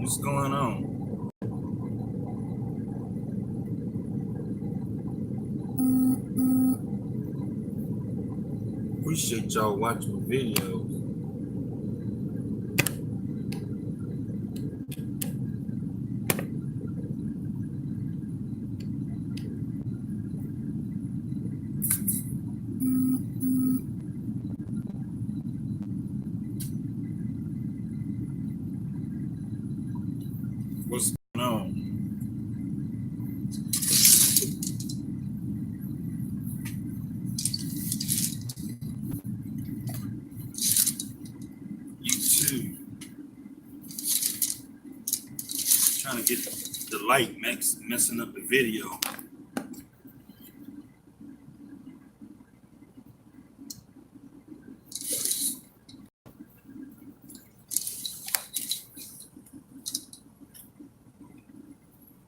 What's going on? Appreciate y'all watching the videos. What's going on? YouTube. Trying to get the light messing up the video.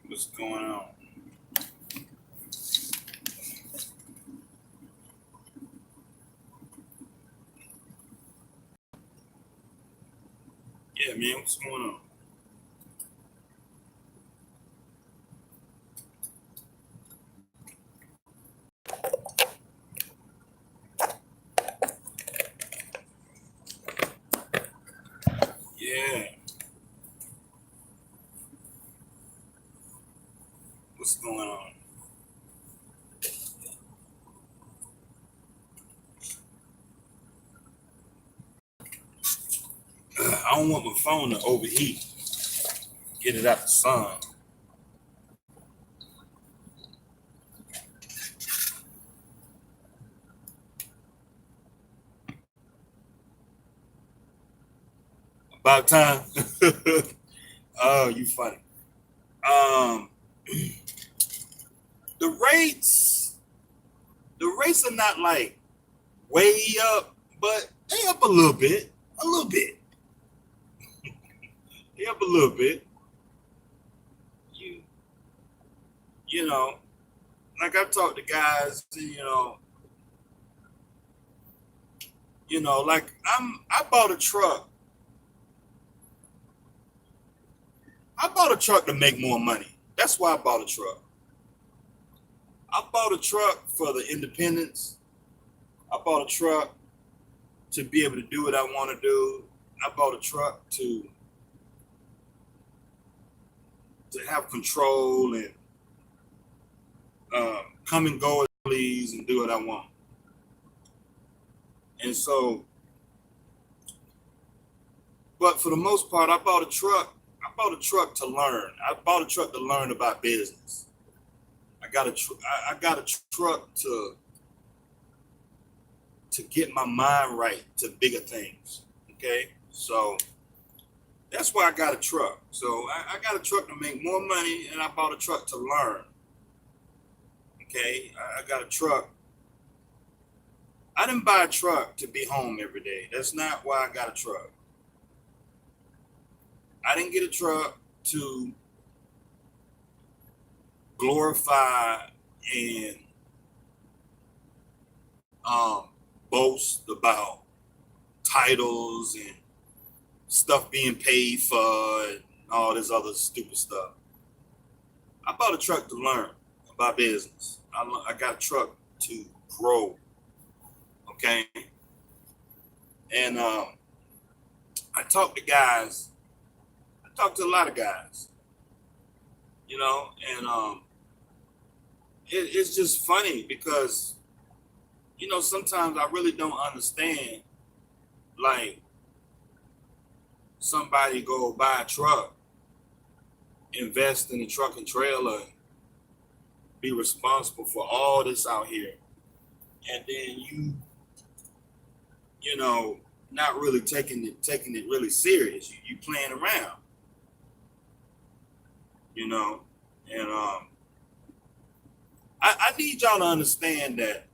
What's going on? Yeah, man, what's going on? Yeah. What's going on? I don't want my phone to overheat. Get it out the sun. About time. Oh, you funny. Um, the rates are not like way up, but they up a little bit. They up a little bit. You know, like I talk to guys, like I bought a truck. I bought a truck to make more money. That's why I bought a truck. I bought a truck for the independence. I bought a truck to be able to do what I want to do. I bought a truck to have control and come and go as please and do what I want. And so, but for the most part, I bought a truck to learn. I bought a truck to learn about business. I got a truck to get my mind right to bigger things. Okay, so that's why I got a truck. So I got a truck to make more money, and I bought a truck to learn. Okay, I got a truck. I didn't buy a truck to be home every day. That's not why I got a truck. I didn't get a truck to glorify and boast about titles and stuff being paid for and all this other stupid stuff. I bought a truck to learn about business. I got a truck to grow. Okay. And I talk to guys. I talk to a lot of guys, and it's just funny because, sometimes I really don't understand, like, somebody go buy a truck, invest in a truck and trailer, be responsible for all this out here, and then not really taking it really serious. You playing around, and I need y'all to understand that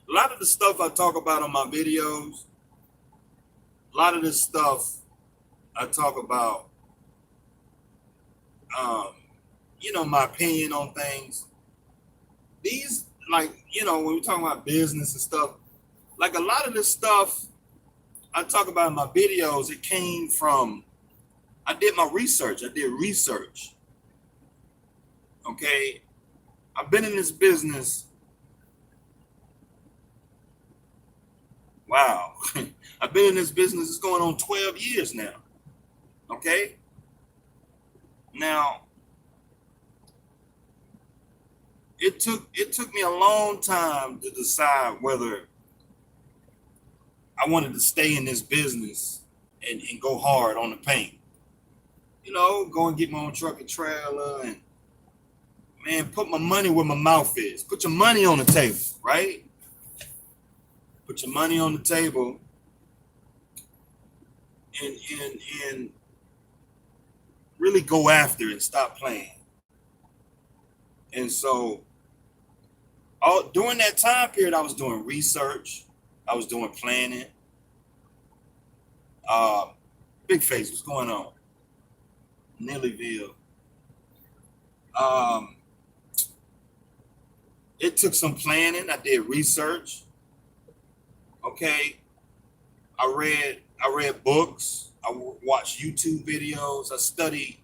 a lot of the stuff I talk about on my videos, a lot of this stuff I talk about, my opinion on things. These, like, when we're talking about business and stuff, like a lot of this stuff I talk about in my videos, it came from, I did my research. I did research. Okay. I've been in this business. Wow. I've been in this business. It's going on 12 years now. Okay. Now, it took me a long time to decide whether I wanted to stay in this business and go hard on the paint. You know, go and get my own truck and trailer and, man, put my money where my mouth is. Put your money on the table, right? Put your money on the table and really go after it and stop playing. And so during that time period, I was doing research. I was doing planning. Big Face, what's going on? Nellyville. It took some planning. I did research. Okay. I read books. I watched YouTube videos. I studied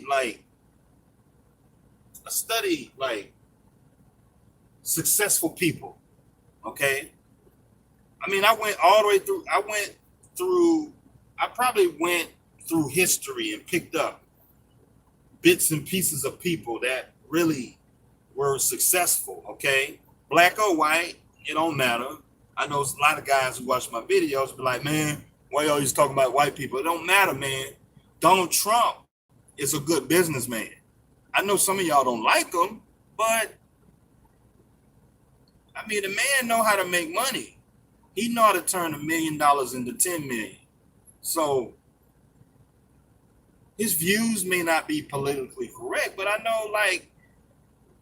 like successful people. Okay. I mean, I probably went through history and picked up bits and pieces of people that really were successful. Okay. Black or white, it don't matter. I know a lot of guys who watch my videos be like, man, why you always talking about white people? It don't matter, man. Donald Trump is a good businessman. I know some of y'all don't like him, but I mean, the man know how to make money. He know how to turn $1 million into 10 million. So his views may not be politically correct, but I know, like,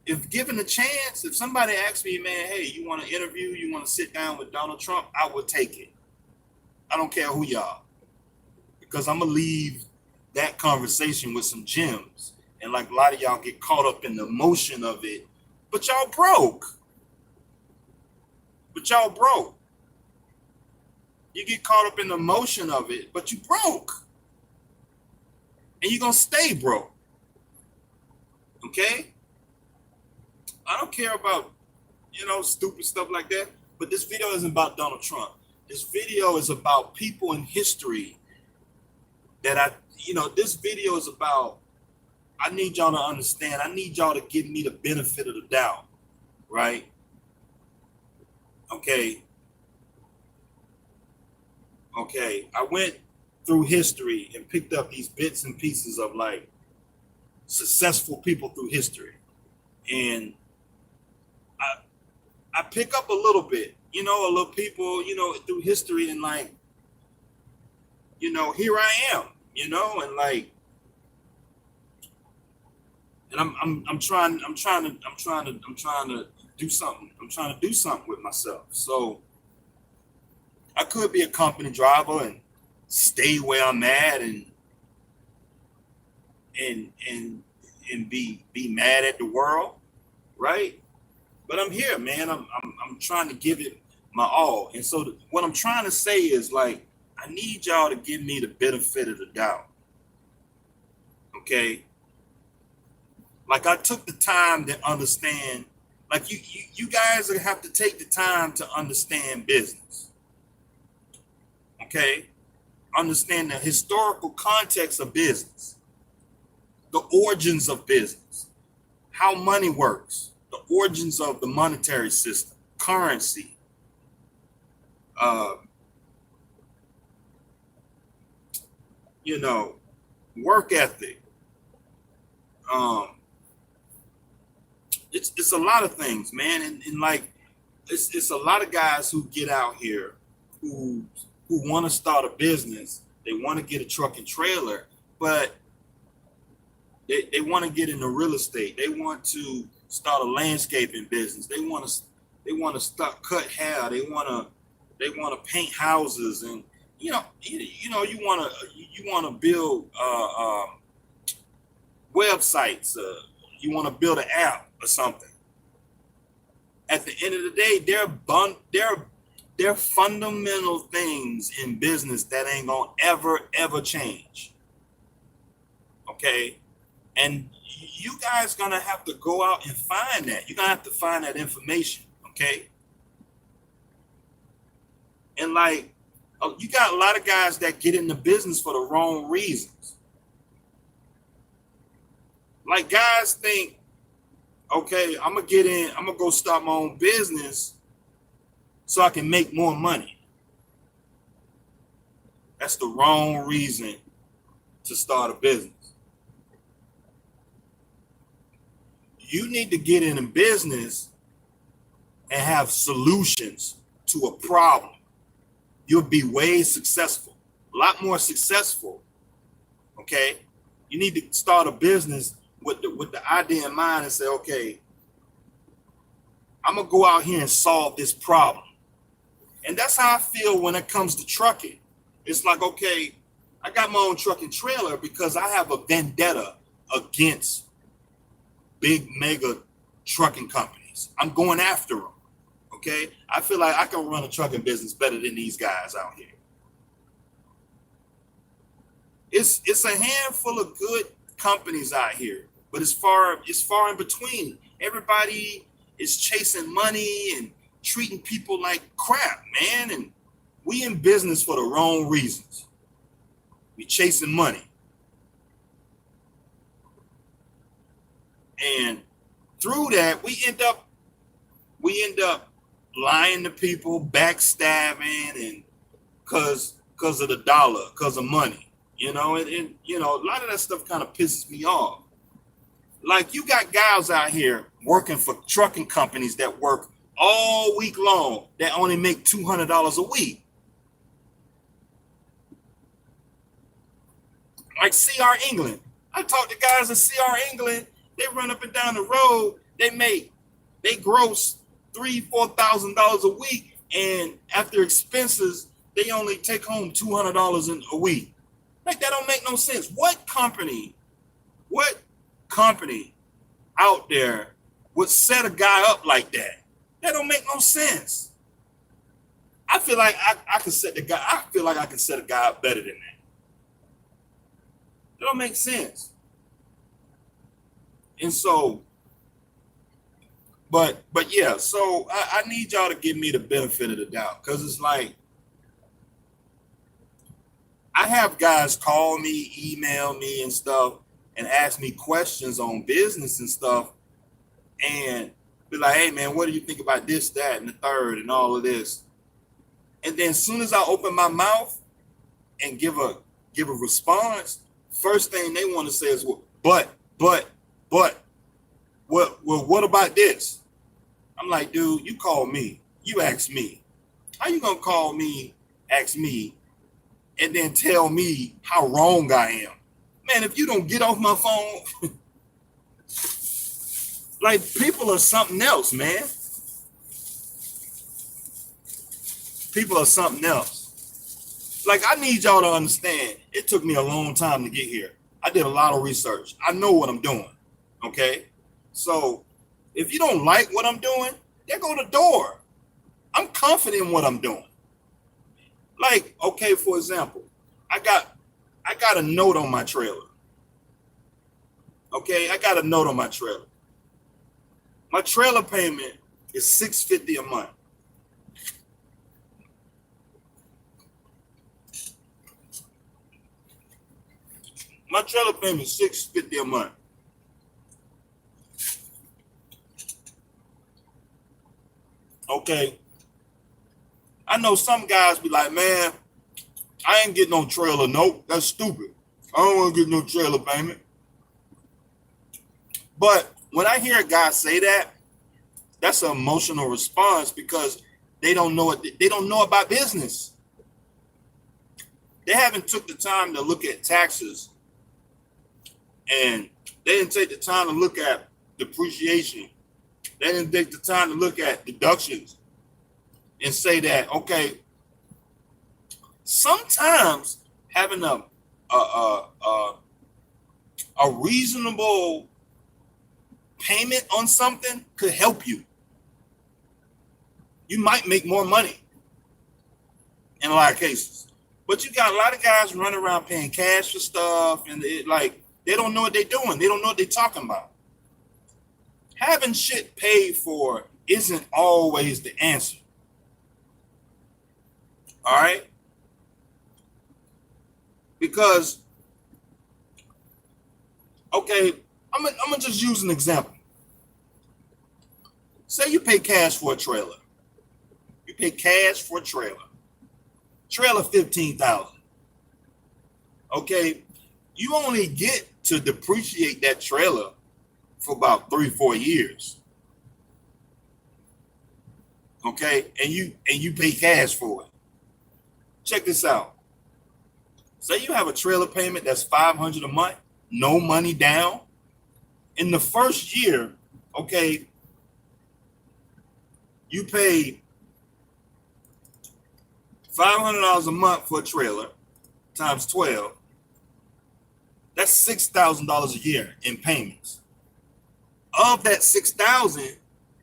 if given a chance, if somebody asks me, man, hey, you want to interview, you want to sit down with Donald Trump, I would take it. I don't care who y'all, because I'm going to leave that conversation with some gems. And like a lot of y'all get caught up in the emotion of it, but y'all broke. You get caught up in the emotion of it, but you broke. And you're going to stay broke. Okay? I don't care about, stupid stuff like that. But this video isn't about Donald Trump. This video is about people in history this video is about, I need y'all to understand. I need y'all to give me the benefit of the doubt, right? Okay. I went through history and picked up these bits and pieces of like successful people through history. And I pick up a little bit, a little people, through history, and like, here I am, and like, and I'm trying to do something. I'm trying to do something with myself. So I could be a company driver and stay where I'm at and be mad at the world, right? But I'm here, man. I'm trying to give it my all. And so what I'm trying to say is, like, I need y'all to give me the benefit of the doubt. Okay? Like, I took the time to understand, like, you guys have to take the time to understand business. Okay? Understand the historical context of business, the origins of business, how money works, the origins of the monetary system, currency, work ethic. It's a lot of things, man. And like, it's a lot of guys who get out here who want to start a business. They want to get a truck and trailer, but they want to get into real estate. They want to start a landscaping business. They want to start cut hair. They want to paint houses, and you want to build websites. You want to build an app or something. At the end of the day, There are fundamental things in business that ain't gonna ever change. Okay? And you guys gonna have to go out and find that. You're gonna have to find that information. Okay? And like, you got a lot of guys that get into business for the wrong reasons. Like, guys think, okay, I'm gonna go start my own business so I can make more money. That's the wrong reason to start a business. You need to get in a business and have solutions to a problem. You'll be way successful, a lot more successful. Okay, you need to start a business with the idea in mind and say, okay, I'm gonna go out here and solve this problem. And that's how I feel when it comes to trucking. It's like, okay, I got my own trucking trailer because I have a vendetta against big mega trucking companies. I'm going after them. Okay, I feel like I can run a trucking business better than these guys out here. It's a handful of good companies out here, but it's far in between. Everybody is chasing money and treating people like crap, man. And we in business for the wrong reasons. We chasing money. And through that, we end up lying to people, backstabbing, and cause of the dollar, cause of money. You know, and you know, a lot of that stuff kind of pisses me off. Like, you got guys out here working for trucking companies that work all week long that only make $200 a week. Like CR England. I talk to guys at CR England, they run up and down the road, they gross $3,000-$4,000 a week, and after expenses, they only take home $200 a week. Like, that don't make no sense. What company out there would set a guy up like that? That don't make no sense. I feel like I can set a guy up better than that. That don't make sense. And so, but yeah, so I need y'all to give me the benefit of the doubt, because it's like, I have guys call me, email me and stuff, and ask me questions on business and stuff, and be like, hey man, what do you think about this, that, and the third, and all of this? And then as soon as I open my mouth and give a response, first thing they want to say is, well, but, what about this? I'm like, dude, you call me, you ask me. How you gonna call me, ask me, and then tell me how wrong I am? Man, if you don't get off my phone, like, people are something else, man. People are something else. Like, I need y'all to understand, it took me a long time to get here. I did a lot of research. I know what I'm doing, okay? So if you don't like what I'm doing, there go the door. I'm confident in what I'm doing. Like, okay, for example, I got a note on my trailer. Okay, I got a note on my trailer. My trailer payment is $650 a month. My trailer payment is $650 a month. Okay. I know some guys be like, man, I ain't getting no trailer note. That's stupid. I don't want to get no trailer payment. But when I hear a guy say that, that's an emotional response, because they don't know it. They don't know about business. They haven't took the time to look at taxes, and they didn't take the time to look at depreciation. They didn't take the time to look at deductions and say that, okay, sometimes having a reasonable payment on something could help you. You might make more money. in a lot of cases. But you got a lot of guys running around paying cash for stuff, and they don't know what they're doing. They don't know what they're talking about. Having shit paid for isn't always the answer. All right? Because, okay, I'm gonna just use an example. Say you pay cash for a trailer. You pay cash for a trailer. Trailer $15,000. Okay, you only get to depreciate that trailer for about 3-4 years. Okay, and you pay cash for it. Check this out. Say you have a trailer payment that's $500 a month, no money down. In the first year, okay, you pay $500 a month for a trailer times 12. That's $6,000 a year in payments. Of that $6,000,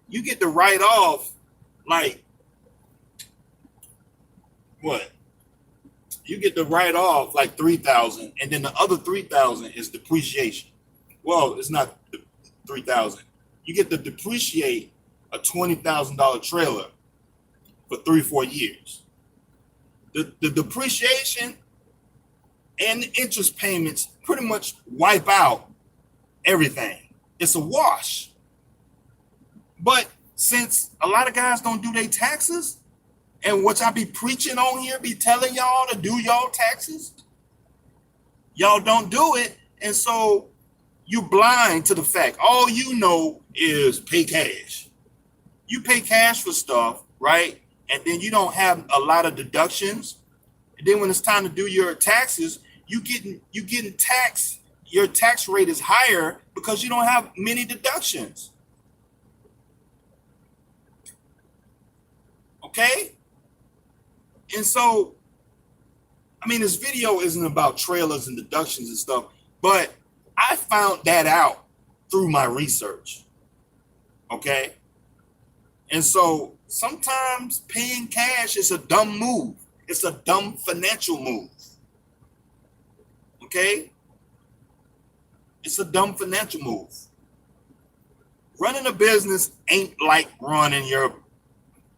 you get to write off like what? You get to write off like $3,000, and then the other $3,000 is depreciation. Well, it's not $3,000. You get to depreciate a $20,000 trailer for 3-4 years. The depreciation and the interest payments pretty much wipe out everything. It's a wash. But since a lot of guys don't do their taxes, and what I be preaching on here, be telling y'all to do y'all taxes, y'all don't do it, and so you blind to the fact. All you know is pay cash. You pay cash for stuff, right? And then you don't have a lot of deductions. And then when it's time to do your taxes, you getting taxed. Your tax rate is higher because you don't have many deductions. Okay? And so, I mean, this video isn't about trailers and deductions and stuff, but I found that out through my research. Okay? And so sometimes paying cash is a dumb move. It's a dumb financial move. Okay? It's a dumb financial move. Running a business ain't like running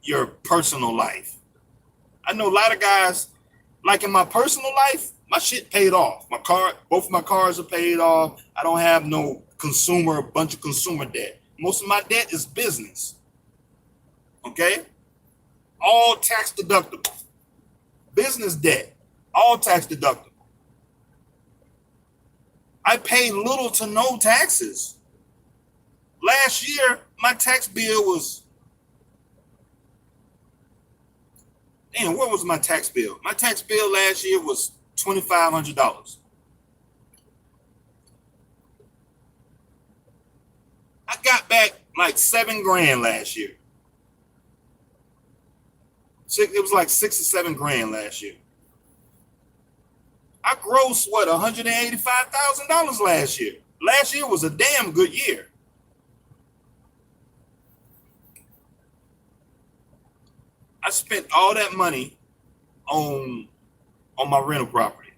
your personal life. I know a lot of guys, like in my personal life, my shit paid off. Both of my cars are paid off. I don't have no bunch of consumer debt. Most of my debt is business. Okay? All tax deductible. Business debt, all tax deductible. I pay little to no taxes. Last year, my tax bill was, what was my tax bill? My tax bill last year was $2,500. I got back like $7,000 last year. It was like $6,000 or $7,000 last year. I grossed $185,000 last year. Last year was a damn good year. I spent all that money on my rental property.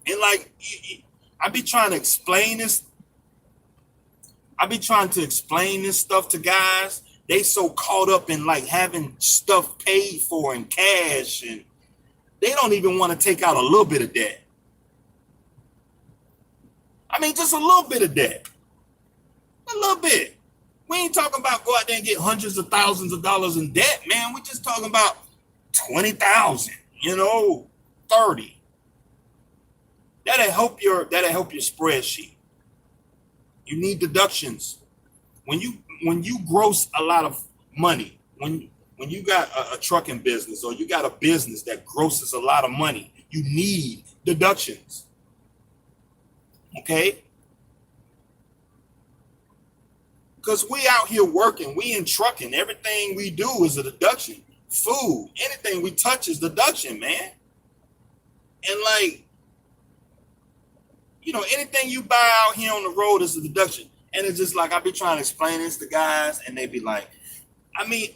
And like, I be trying to explain this. I be trying to explain this stuff to guys. They so caught up in like having stuff paid for in cash, and they don't even want to take out a little bit of debt. I mean, just a little bit of debt. A little bit. We ain't talking about go out there and get hundreds of thousands of dollars in debt, man. We just talking about 20,000, 30. That'll help your spreadsheet. You need deductions. When you gross a lot of money, when you got a trucking business or you got a business that grosses a lot of money, you need deductions. Okay? Because we out here working, we in trucking, everything we do is a deduction. Food, anything we touch is deduction, man. And like, anything you buy out here on the road is a deduction. And it's just like, I be trying to explain this to guys, and they be like, I mean,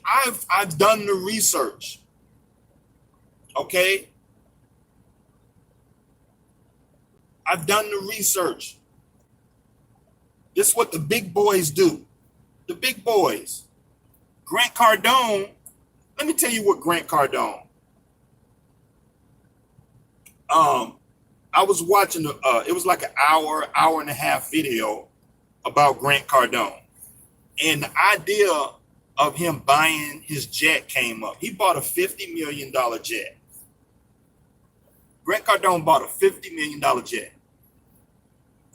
I've done the research. Okay. I've done the research. This is what the big boys do. The big boys. Grant Cardone, let me tell you what Grant Cardone. I was watching it was like an hour and a half video about Grant Cardone. And the idea of him buying his jet came up. He bought a $50 million jet. Grant Cardone bought a $50 million jet.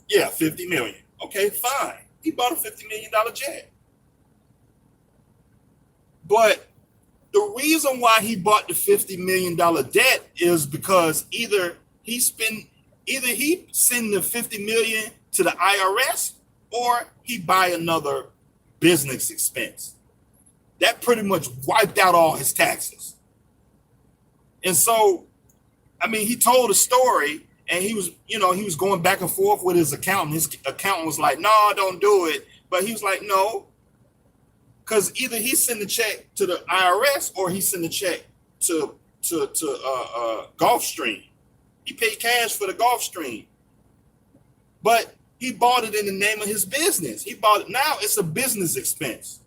Yeah, 50 million. Okay, fine. He bought a $50 million jet. But the reason why he bought the $50 million debt is because either he send the 50 million to the IRS or he buy another business expense. That pretty much wiped out all his taxes. And so, I mean, he told a story and he was going back and forth with his accountant. His accountant was like, no, don't do it. But he was like, no, because either he send the check to the IRS or he send the check to Gulfstream. He paid cash for the Gulfstream. But he bought it in the name of his business. He bought it. Now it's a business expense.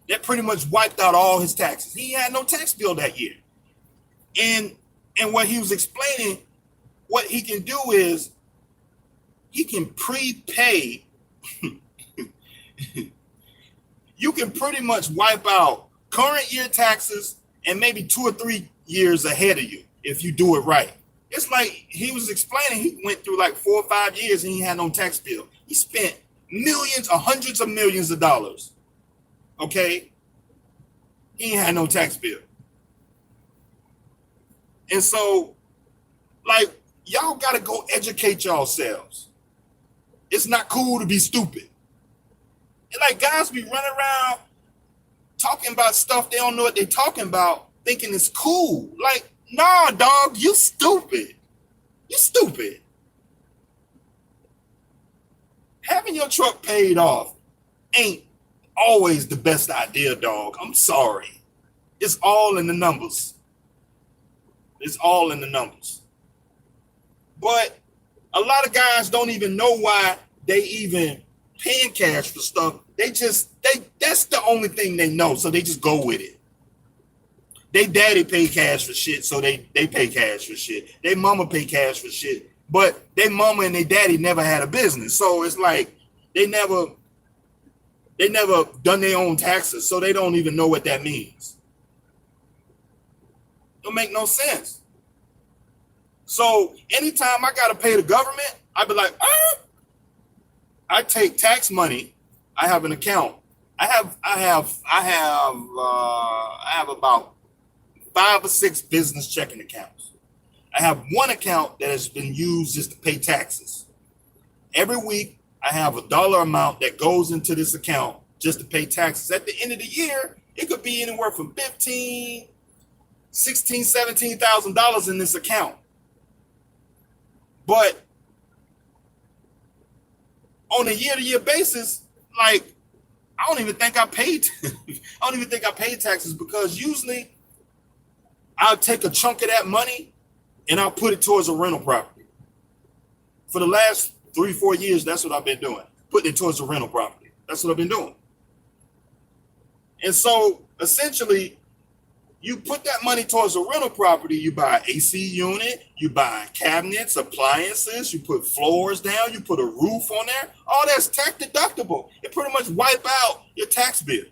That pretty much wiped out all his taxes. He had no tax bill that year. And what he was explaining, what he can do is he can prepay. You can pretty much wipe out current year taxes and maybe 2 or 3 years ahead of you if you do it right. It's like he was explaining, he went through like 4 or 5 years and he had no tax bill. He spent millions or hundreds of millions of dollars. Okay? He had no tax bill. And so, like, y'all got to go educate yourselves. It's not cool to be stupid. And like guys be running around talking about stuff they don't know what they're talking about, thinking it's cool. Like, nah, dog, you stupid. You stupid. Having your truck paid off ain't always the best idea, dog. I'm sorry. It's all in the numbers. It's all in the numbers. But a lot of guys don't even know why they even paying cash for stuff. That's the only thing they know, so they just go with it. They daddy pay cash for shit, so they pay cash for shit. They mama pay cash for shit, but they mama and they daddy never had a business, so it's like they never done their own taxes, so they don't even know what that means. Don't make no sense. So anytime I gotta pay the government, I be like, I take tax money. I have an account. I have about 5 or 6 business checking accounts. I have one account that has been used just to pay taxes. Every week, I have a dollar amount that goes into this account just to pay taxes. At the end of the year, it could be anywhere from $15,000, $16,000, $17,000 in this account. But on a year-to-year basis, like, I don't even think I paid taxes, because usually I'll take a chunk of that money and I'll put it towards a rental property. For the last 3, 4 years, that's what I've been doing. Putting it towards a rental property. That's what I've been doing. And so essentially, you put that money towards a rental property, you buy an AC unit, you buy cabinets, appliances, you put floors down, you put a roof on there. All that's tax deductible. It pretty much wipe out your tax bill.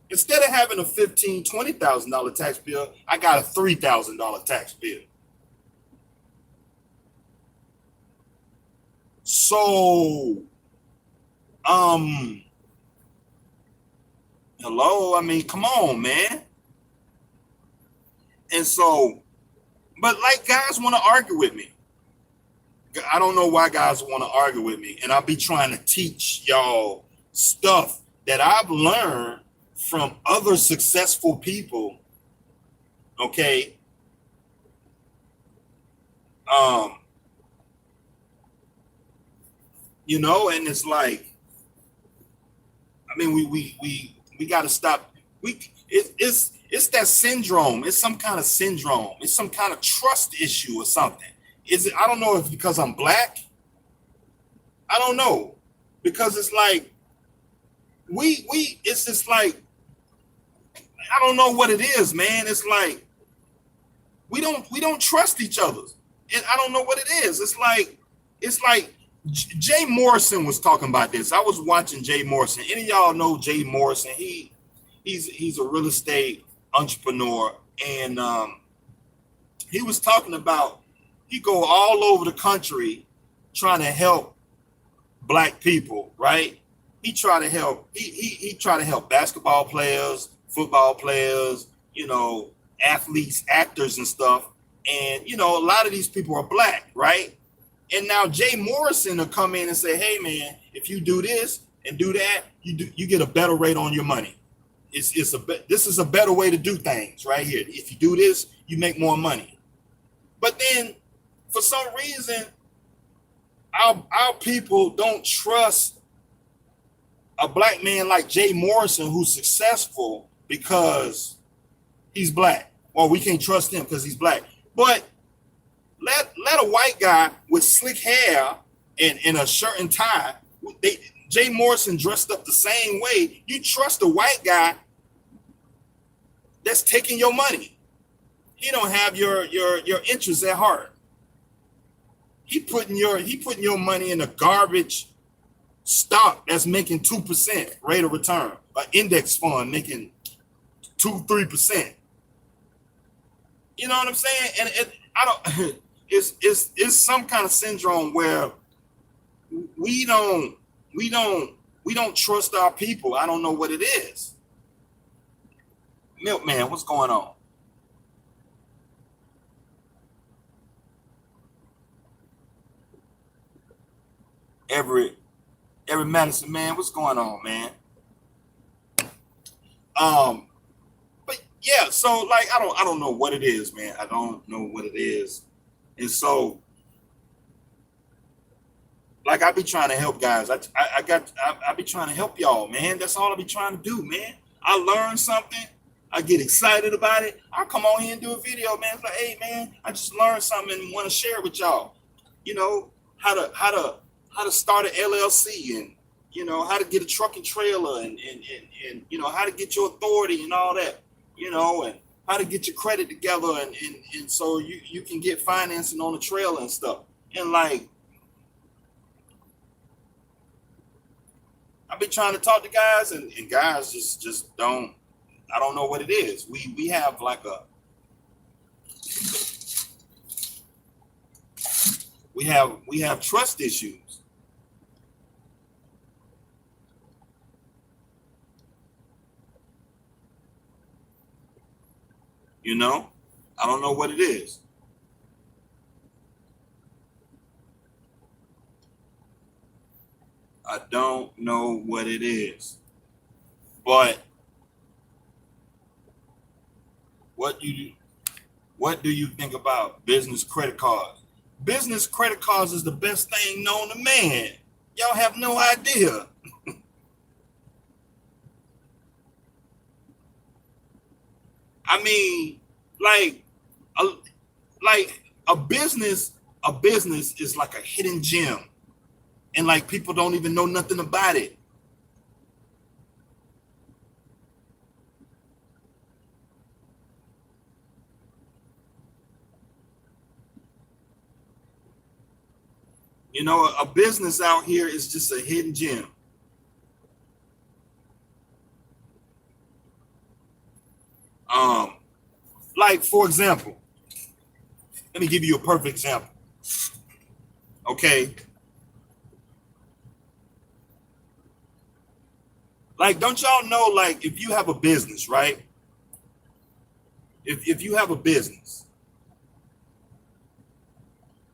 Instead of having a $15,000, $20,000 tax bill, I got a $3,000 tax bill. So, hello, I mean, come on, man. And so, but like guys want to argue with me. I don't know why guys want to argue with me. And I'll be trying to teach y'all stuff that I've learned from other successful people. Okay. You know, and it's like, I mean, we got to stop. It's It's that syndrome. It's some kind of syndrome. It's some kind of trust issue or something. Is it? I don't know if because I'm black. I don't know, because it's like we. It's just like I don't know what it is, man. It's like we don't trust each other, and I don't know what it is. It's like Jay Morrison was talking about this. I was watching Jay Morrison. Any of y'all know Jay Morrison? He's a real estate entrepreneur, and he was talking about he go all over the country trying to help black people, right? He try to help. He try to help basketball players, football players, athletes, actors, and stuff. And a lot of these people are black, right? And now Jay Morrison will come in and say, "Hey, man, if you do this and do that, you get a better rate on your money. This is a better way to do things right here. If you do this, you make more money." But then, for some reason, our people don't trust a black man like Jay Morrison who's successful because he's black. Well, we can't trust him because he's black. But let a white guy with slick hair and a shirt and tie, Jay Morrison dressed up the same way. You trust a white guy that's taking your money. He don't have your interests at heart. He putting your money in a garbage stock that's making 2% rate of return, an index fund making 2-3%. You know what I'm saying? And I don't. It's some kind of syndrome where we don't trust our people. I don't know what it is. Milkman, what's going on? Every Madison man, what's going on, man? But yeah, so like I don't know what it is, man. I don't know what it is. And so like I be trying to help guys. I be trying to help y'all, man. That's all I be trying to do, man. I learn something, I get excited about it. I come on here and do a video, man. It's like, hey man, I just learned something and want to share with y'all. How to start an LLC, and how to get a truck and trailer, and how to get your authority and all that, and how to get your credit together, and so you can get financing on the trailer and stuff. And like I've been trying to talk to guys, and guys just don't. I don't know what it is. We have like we have trust issues. I don't know what it is. I don't know what it is. But what do you think about business credit cards? Business credit cards is the best thing known to man. Y'all have no idea. I mean, like a business is like a hidden gem, and like people don't even know nothing about it. A business out here is just a hidden gem. Like for example, let me give you a perfect example. Okay. Like, don't y'all know, like, if you have a business, right? If you have a business,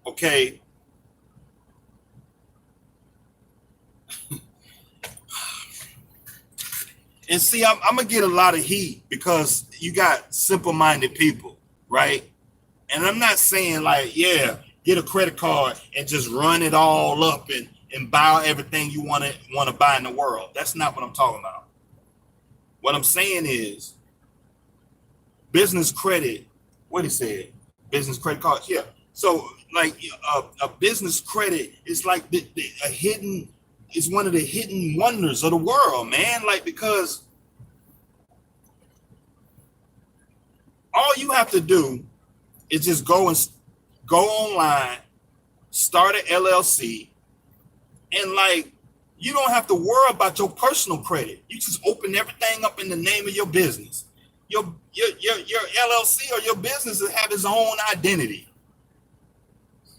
okay. And see, I'm gonna get a lot of heat because you got simple-minded people, right? And I'm not saying like, yeah, get a credit card and just run it all up and buy everything you want to buy in the world. That's not what I'm talking about. What I'm saying is business credit. What he said, business credit cards. Yeah. So like a business credit is like a hidden. It's one of the hidden wonders of the world, man. Like because all you have to do is just go online, start an LLC, and like you don't have to worry about your personal credit. You just open everything up in the name of your business. Your LLC or your business will have its own identity,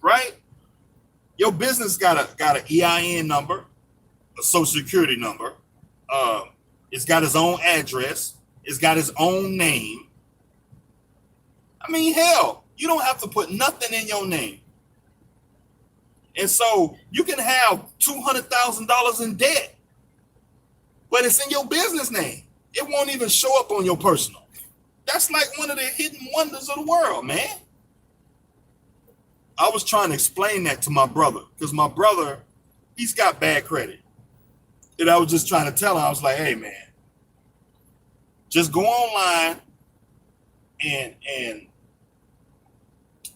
right? Your business got an EIN number, a social security number. It's got its own address. It's got its own name. I mean, hell, you don't have to put nothing in your name. And so you can have $200,000 in debt, but it's in your business name. It won't even show up on your personal. That's like one of the hidden wonders of the world, man. I was trying to explain that to my brother because my brother, he's got bad credit. And I was just trying to tell him, I was like, hey, man, just go online and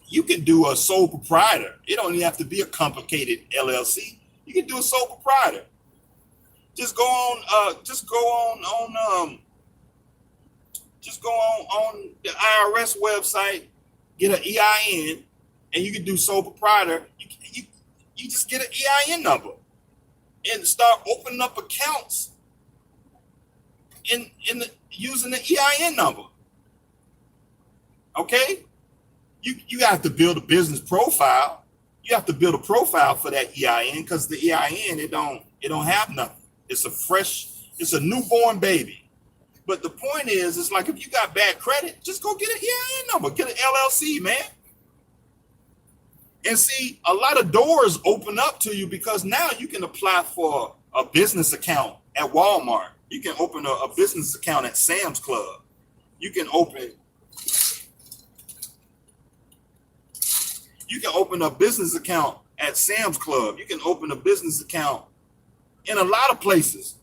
you can do a sole proprietor. It don't even have to be a complicated LLC. You can do a sole proprietor. Just go on the IRS website, get an EIN, and you can do sole proprietor. You just get an EIN number and start opening up accounts using the EIN number. Okay? You have to build a business profile. You have to build a profile for that EIN because the EIN it don't have nothing. It's a newborn baby. But the point is, it's like if you got bad credit, just go get an EIN number, get an LLC, man. And see, a lot of doors open up to you because now you can apply for a business account at Walmart. You can open a business account at Sam's Club. You can open a business account at Sam's Club. You can open a business account in a lot of places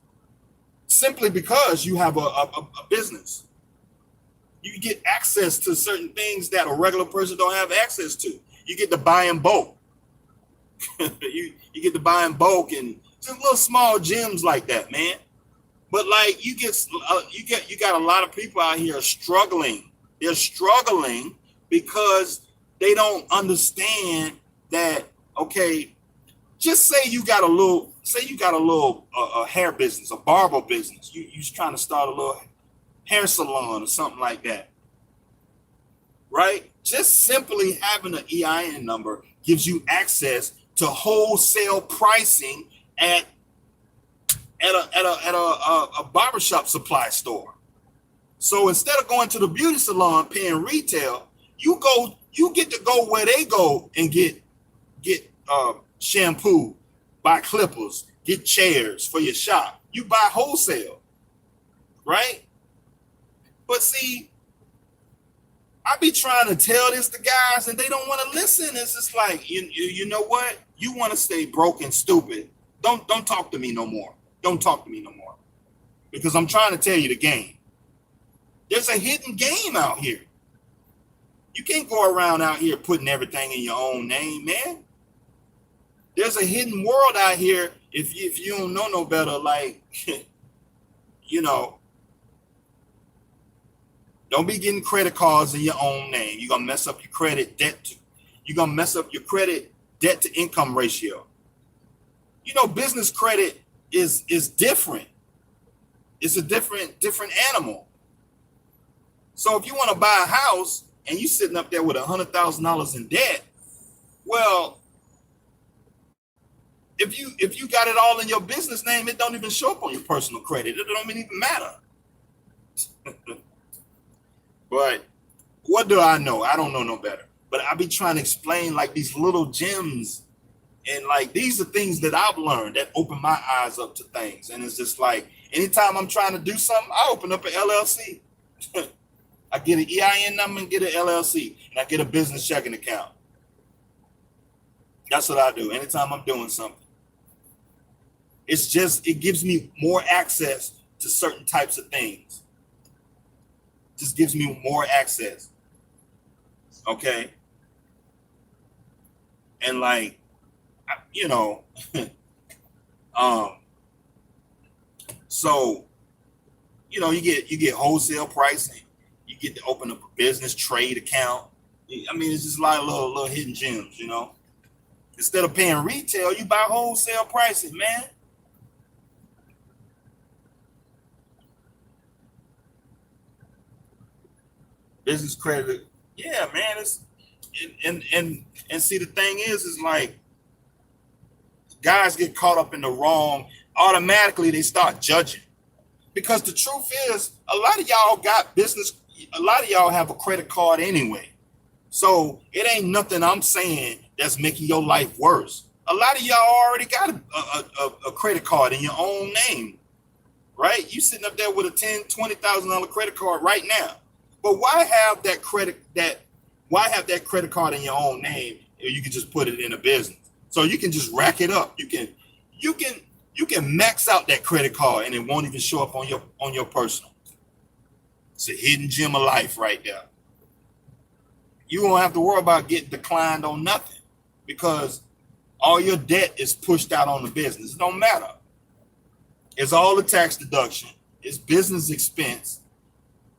simply because you have a business. You can get access to certain things that a regular person don't have access to. You get to buy in bulk. you get to buy in bulk and just little small gems like that, man. But like you got a lot of people out here struggling. They're struggling because they don't understand that, okay, just say you got a little hair business, a barber business. You're trying to start a little hair salon or something like that, right? Just simply having an EIN number gives you access to wholesale pricing at a barbershop supply store. So instead of going to the beauty salon paying retail, you get to go where they go and get shampoo, buy clippers, get chairs for your shop. You buy wholesale, right? But see, I be trying to tell this to guys and they don't want to listen. It's just like, you know what? You want to stay broke and stupid. Don't talk to me no more. Don't talk to me no more. Because I'm trying to tell you the game. There's a hidden game out here. You can't go around out here putting everything in your own name, man. There's a hidden world out here if you don't know no better, like, you know, don't be getting credit cards in your own name. You're going to mess up your credit debt. You're going to mess up your credit debt to income ratio. You know, business credit is different. It's a different animal. So if you want to buy a house and you're sitting up there with $100,000 in debt, well, if you got it all in your business name, it don't even show up on your personal credit. It don't even matter. But what do I know? I don't know no better. But I be trying to explain like these little gems. And like, these are things that I've learned that open my eyes up to things. And it's just like, anytime I'm trying to do something, I open up an LLC. I get an EIN number and get an LLC. And I get a business checking account. That's what I do anytime I'm doing something. It's just, it gives me more access to certain types of things. just gives me more access. Okay. And like, you know, um, so, you know, you get wholesale pricing. You get to open up a business trade account. I mean, it's just a lot of little hidden gems, you know. Instead of paying retail, you buy wholesale pricing, man. Business credit, yeah, man. It's and see, the thing is like guys get caught up in the wrong. Automatically, they start judging because the truth is, a lot of y'all got business. A lot of y'all have a credit card anyway. So it ain't nothing I'm saying that's making your life worse. A lot of y'all already got a credit card in your own name, right? You sitting up there with a $10,000-$20,000 credit card right now. But why have that credit card in your own name if you can just put it in a business? So you can just rack it up. You can max out that credit card and it won't even show up on your personal. It's a hidden gem of life right there. You won't have to worry about getting declined on nothing because all your debt is pushed out on the business. It don't matter. It's all the tax deduction. It's business expense.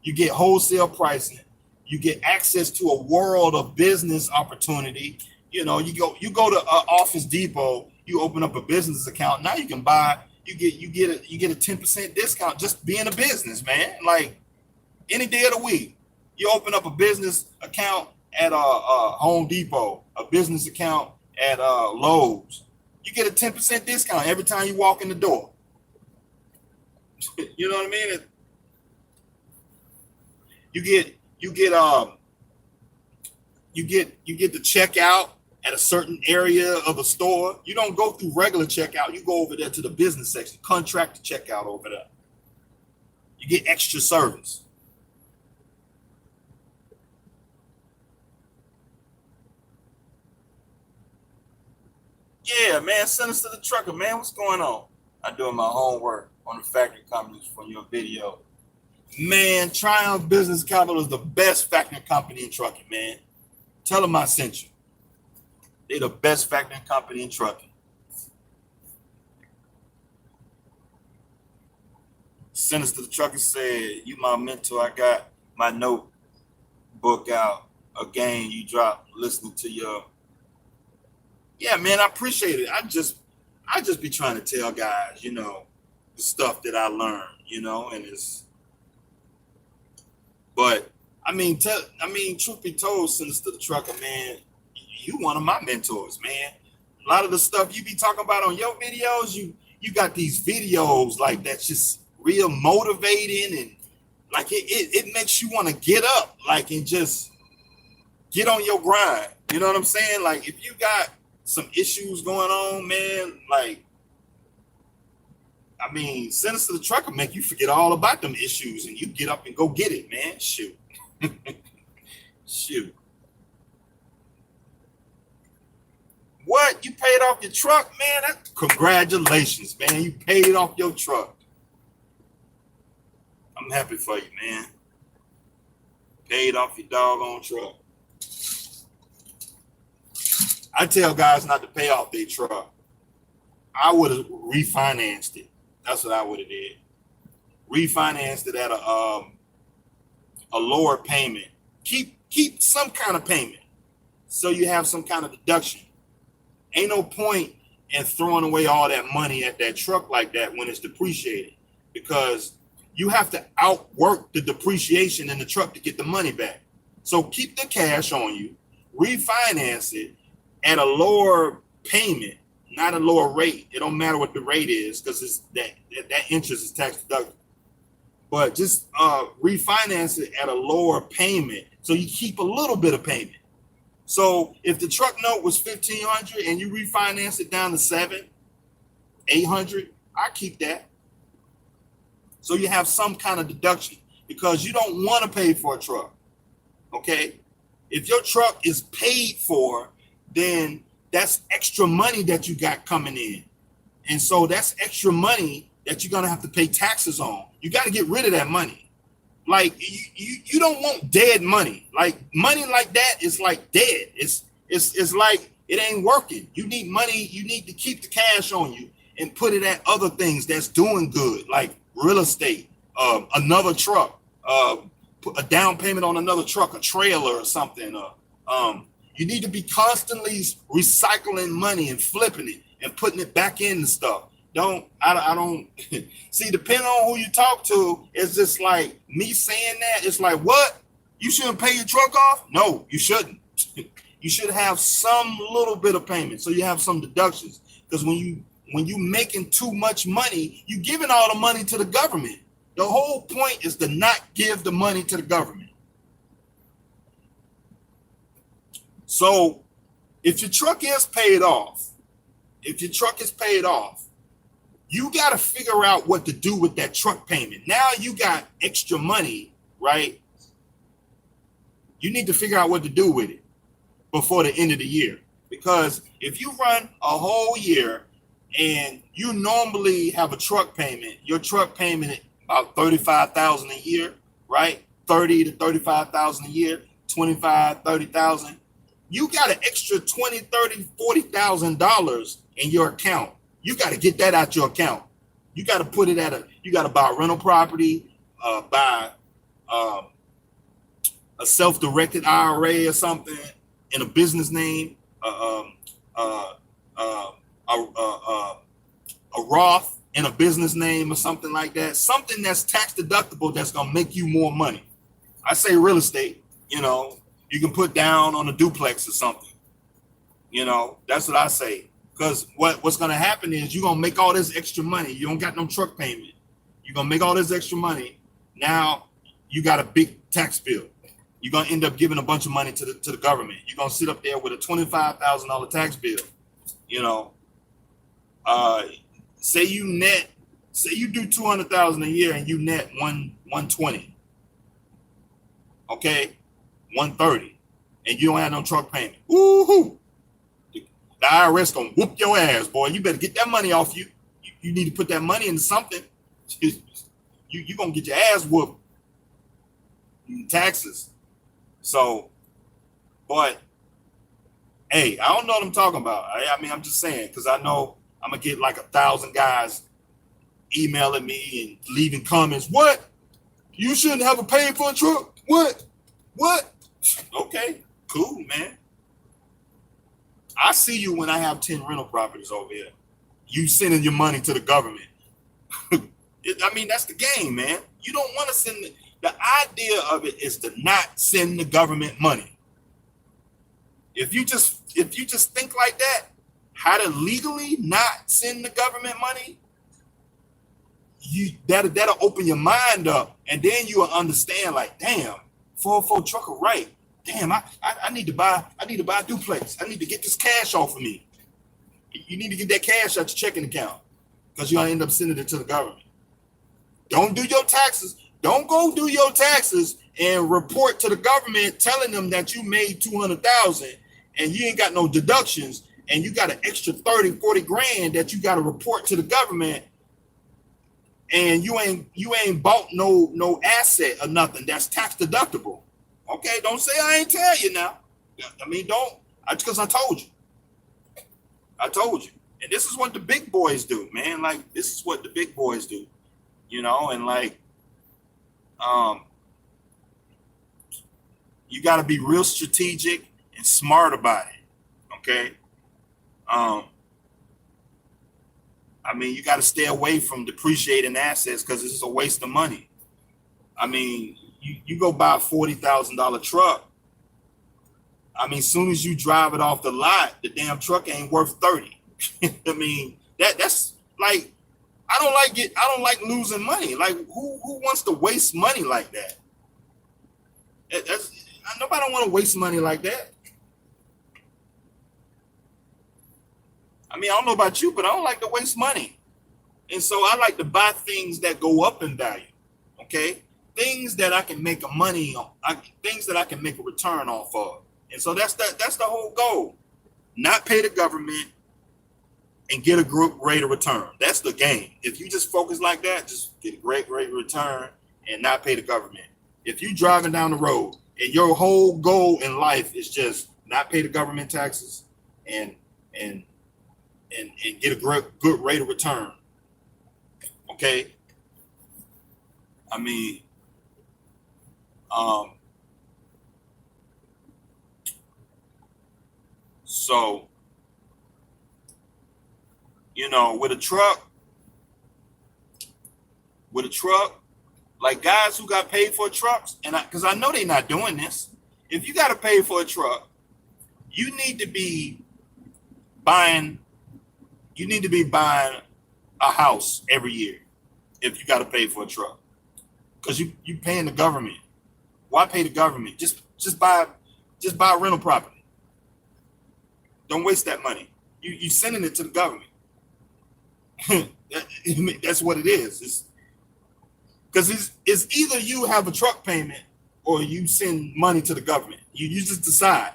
You get wholesale pricing. You get access to a world of business opportunity. You know, you go to Office Depot. You open up a business account. Now you can buy. You get a 10% discount just being a business, man. Like any day of the week, you open up a business account at Home Depot, a business account at Lowe's. You get a 10% discount every time you walk in the door. You know what I mean? You get the checkout at a certain area of a store. You don't go through regular checkout. You go over there to the business section, contract to checkout over there. You get extra service. Yeah, man, send us to the trucker, man. What's going on? I'm doing my homework on the factory companies for your video. Man, Triumph Business Capital is the best factoring company in trucking, man. Tell them I sent you. They're the best factoring company in trucking. Send us to the trucker, said, you my mentor. I got my notebook out. Again, you dropped listening to your. Yeah, man, I appreciate it. I just be trying to tell guys, you know, the stuff that I learned, you know, and it's. But I mean, truth be told, Sinister the Trucker, man, you one of my mentors, man. A lot of the stuff you be talking about on your videos, you got these videos like that's just real motivating and like it makes you want to get up, like, and just get on your grind. You know what I'm saying? Like if you got some issues going on, man, like, I mean, Sinister the Trucker make you forget all about them issues and you get up and go get it, man. Shoot. Shoot. What? You paid off your truck, man? Congratulations, man. You paid off your truck. I'm happy for you, man. Paid off your doggone truck. I tell guys not to pay off their truck. I would have refinanced it. That's what I would have did. Refinanced it at a lower payment. Keep some kind of payment so you have some kind of deduction. Ain't no point in throwing away all that money at that truck like that when it's depreciated, because you have to outwork the depreciation in the truck to get the money back. So keep the cash on you, refinance it at a lower payment, not a lower rate. It don't matter what the rate is because it's that interest is tax deductible. But just refinance it at a lower payment so you keep a little bit of payment. So if the truck note was $1,500 and you refinance it down to $700, $800, I keep that. So you have some kind of deduction because you don't want to pay for a truck. Okay? If your truck is paid for, then that's extra money that you got coming in. And so that's extra money that you're going to have to pay taxes on. You got to get rid of that money. Like you don't want dead money. Like money like that is like dead. It's like it ain't working. You need money. You need to keep the cash on you and put it at other things that's doing good, like real estate, another truck, put a down payment on another truck, a trailer or something. You need to be constantly recycling money and flipping it and putting it back into stuff. I don't see, depending on who you talk to, it's just like me saying that. It's like, what? You shouldn't pay your truck off? No, you shouldn't. You should have some little bit of payment, so you have some deductions. Because when you making too much money, you giving all the money to the government. The whole point is to not give the money to the government. So if your truck is paid off, you got to figure out what to do with that truck payment. Now you got extra money, right? You need to figure out what to do with it before the end of the year. Because if you run a whole year and you normally have a truck payment, your truck payment is about $35,000 a year, right? 30 to 35,000 a year, 25, 30,000. You got an extra 20, 30, $40,000 in your account. You got to get that out your account. You got to put it you got to buy a rental property, buy a self-directed IRA or something in a business name, a Roth in a business name or something like that. Something that's tax deductible that's going to make you more money. I say real estate, you can put down on a duplex or something. That's what I say. Because what's going to happen is you're going to make all this extra money. You don't got no truck payment. You're going to make all this extra money. Now you got a big tax bill. You're going to end up giving a bunch of money to the government. You're going to sit up there with a $25,000 tax bill. Say you do $200,000 a year and you net 120. Okay, 130, and you don't have no truck payment. Woohoo! The IRS gonna whoop your ass, boy. You better get that money off you. You need to put that money into something. You gonna get your ass whooped in taxes. So, but hey, I don't know what I'm talking about. I mean, I'm just saying, because I know I'm gonna get like 1,000 guys emailing me and leaving comments. What? You shouldn't have a paid for a truck. What? Okay, cool, man. I see you when I have 10 rental properties over here. You sending your money to the government. I mean, that's the game, man. You don't want to send the idea of it is to not send the government money. If you just think like that, how to legally not send the government money, that'll open your mind up, and then you'll understand, like, damn, 404 trucker, right? Damn, I need to buy a duplex. I need to get this cash off of me. You need to get that cash out your checking account, because you're gonna end up sending it to the government. Don't do your taxes. Don't go do your taxes and report to the government telling them that you made 200,000 and you ain't got no deductions, and you got an extra 30, 40 grand that you got to report to the government, and you ain't bought no asset or nothing that's tax deductible. Okay, don't say I ain't tell you now. I mean, because I told you. And this is what the big boys do, man. Like, this is what the big boys do, and like, you got to be real strategic and smart about it. Okay. I mean, you got to stay away from depreciating assets, because it's a waste of money. I mean, you go buy a $40,000 truck. I mean, as soon as you drive it off the lot, the damn truck ain't worth 30. I mean, that's like, I don't like it. I don't like losing money. Like, who wants to waste money like that? Nobody don't want to waste money like that. I mean, I don't know about you, but I don't like to waste money. And so I like to buy things that go up in value. Okay. Things that I can make money on, things that I can make a return off of. And so that's the whole goal. Not pay the government and get a great rate of return. That's the game. If you just focus like that, just get a great rate of return and not pay the government. If you driving down the road and your whole goal in life is just not pay the government taxes and and get a good rate of return, okay? I mean, so you know, with a truck, like guys who got paid for trucks, and because I know they're not doing this. If you got to pay for a truck, you need to be buying. You need to be buying a house every year if you got to pay for a truck, because you paying the government. Why pay the government? Just buy a rental property. Don't waste that money. You sending it to the government. That's what it is. Because it's either you have a truck payment or you send money to the government. You just decide.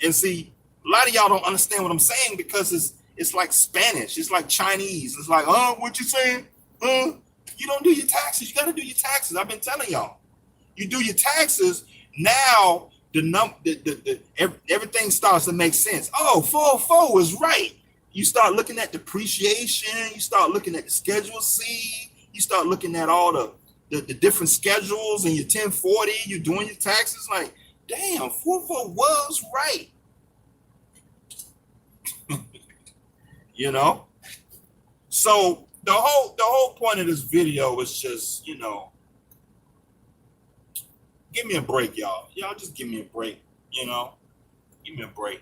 And see, a lot of y'all don't understand what I'm saying because it's like Spanish. It's like Chinese. It's like, what you saying? You don't do your taxes. You got to do your taxes. I've been telling y'all. You do your taxes. Now everything starts to make sense. Oh, 404 is right. You start looking at depreciation. You start looking at the Schedule C. You start looking at all the different schedules and your 1040. You're doing your taxes. Like, damn, 404 was right. You know? So the whole point of this video is just, you know, give me a break, y'all. Y'all just give me a break, you know? Give me a break.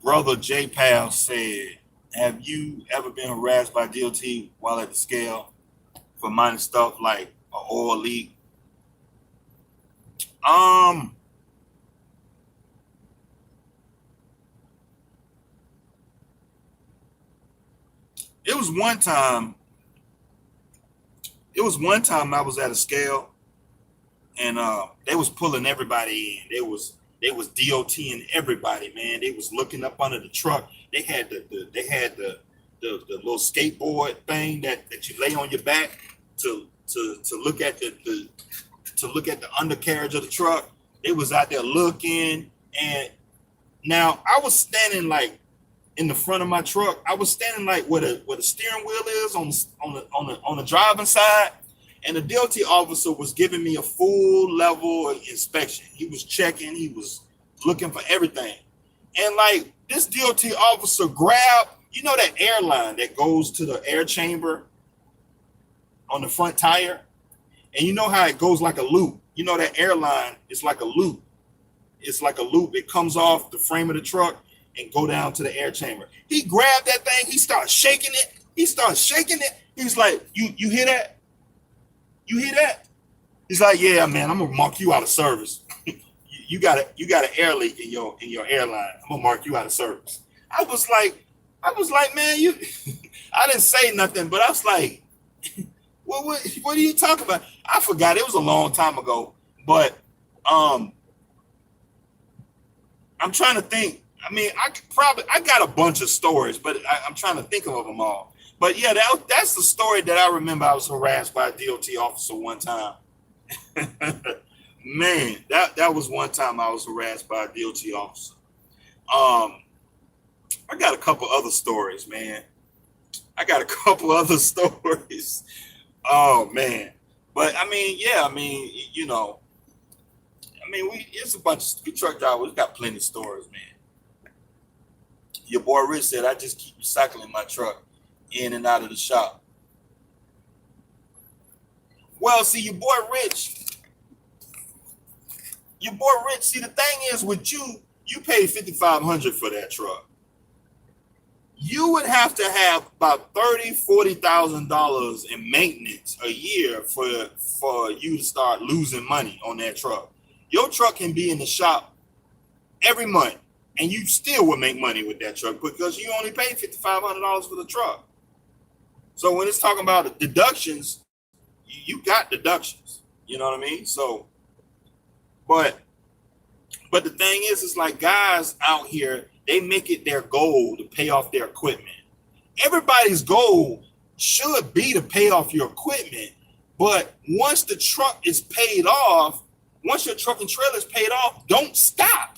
Brother J Pal said, have you ever been harassed by DOT while at the scale for minor stuff like an oil leak? It was one time I was at a scale and they was pulling everybody in. They was DOTing everybody, man. They was looking up under the truck. They had the little skateboard thing that you lay on your back to look at the undercarriage of the truck. They was out there looking, and now I was standing like in the front of my truck. I was standing like where the steering wheel is on the driving side. And the DOT officer was giving me a full level inspection. He was checking, he was looking for everything. And like this DOT officer grabbed, you know, that air line that goes to the air chamber on the front tire? And you know how it goes like a loop. You know that air line is like a loop. It's like a loop. It comes off the frame of the truck and go down to the air chamber. He grabbed that thing. He starts shaking it. He's like, you hear that? You hear that? He's like, yeah, man, I'm gonna mark you out of service. you got an air leak in your airline. I'm gonna mark you out of service. I was like, man, you. I didn't say nothing, but I was like, what are you talking about? I forgot. It was a long time ago, but I'm trying to think. I mean, I got a bunch of stories, but I'm trying to think of them all. But yeah, that's the story that I remember. I was harassed by a DOT officer one time. Man, that was one time I was harassed by a DOT officer. I got a couple other stories, man. Oh man. But I mean, yeah, I mean, you know, it's a bunch of truck drivers. We got plenty of stories, man. Your boy Rich said, I just keep recycling my truck in and out of the shop. Well, see, your boy Rich, see, the thing is with you paid $5,500 for that truck. You would have to have about $30,000-$40,000 in maintenance a year for you to start losing money on that truck. Your truck can be in the shop every month, and you still would make money with that truck because you only paid $5,500 for the truck. So when it's talking about deductions, you got deductions. You know what I mean? So, but the thing is, it's like guys out here, they make it their goal to pay off their equipment. Everybody's goal should be to pay off your equipment. But once the truck is paid off, once your truck and trailer is paid off, don't stop.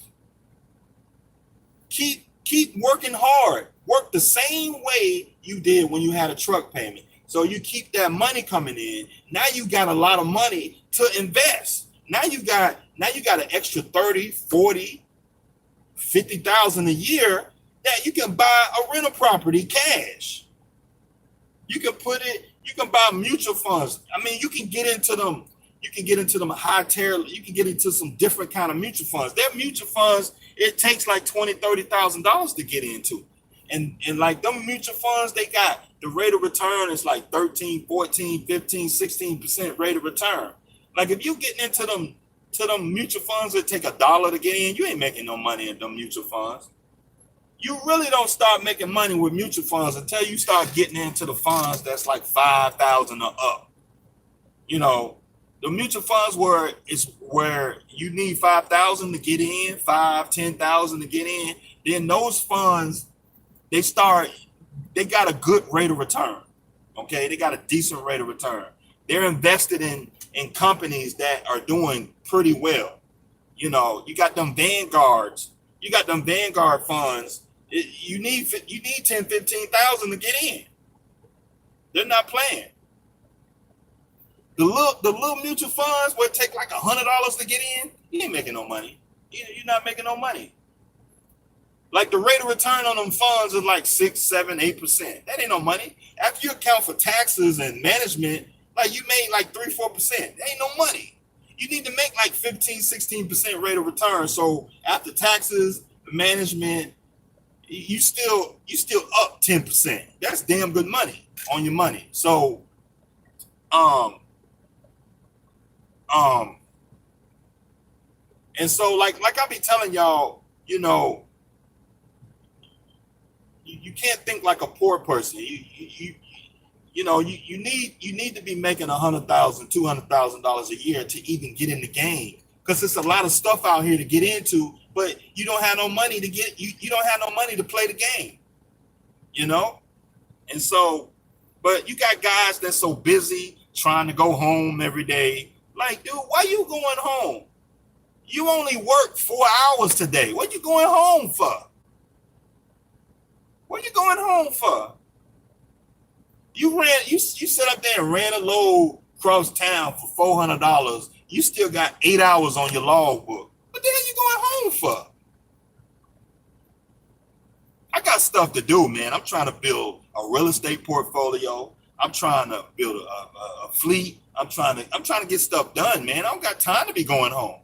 Keep working hard. Work the same way you did when you had a truck payment. So you keep that money coming in. Now you got a lot of money to invest. Now you got an extra 30, 40, 50,000 a year that you can buy a rental property cash. You can buy mutual funds. I mean, you can get into them high tier, you can get into some different kind of mutual funds. Their mutual funds, it takes like $20,000, $30,000 to get into. And like them mutual funds, they got the rate of return is like 13, 14, 15, 16% rate of return. Like if you getting into them mutual funds that take $1 to get in, you ain't making no money in them mutual funds. You really don't start making money with mutual funds until you start getting into the funds that's like 5,000 or up. You know, the mutual funds where you need 5,000 to get in, 10,000 to get in. Then those funds, they got a good rate of return. Okay, they got a decent rate of return. They're invested in companies that are doing pretty well. You know, you got them Vanguards. You got them Vanguard funds. You need 10, 15,000 to get in. They're not playing. The little mutual funds where it take like $100 to get in, you ain't making no money. You're not making no money. Like the rate of return on them funds is like 6, 7, 8%. That ain't no money. After you account for taxes and management, like you made like 3, 4%. That ain't no money. You need to make like 15, 16% rate of return. So after taxes, management, you still up 10%. That's damn good money on your money. So and so like I be telling y'all, you know, you can't think like a poor person. You know, you need to be making $100,000, $200,000 a year to even get in the game, because there's a lot of stuff out here to get into, but you don't have no money to get. You don't have no money to play the game, you know. And so, but you got guys that's so busy trying to go home every day. Like, dude, why you going home? You only worked 4 hours today. What you going home for? What you going home for? You sit up there and ran a load across town for $400. You still got 8 hours on your log book. What the hell you going home for? I got stuff to do, man. I'm trying to build a real estate portfolio. I'm trying to build a fleet. I'm trying to get stuff done, man. I don't got time to be going home.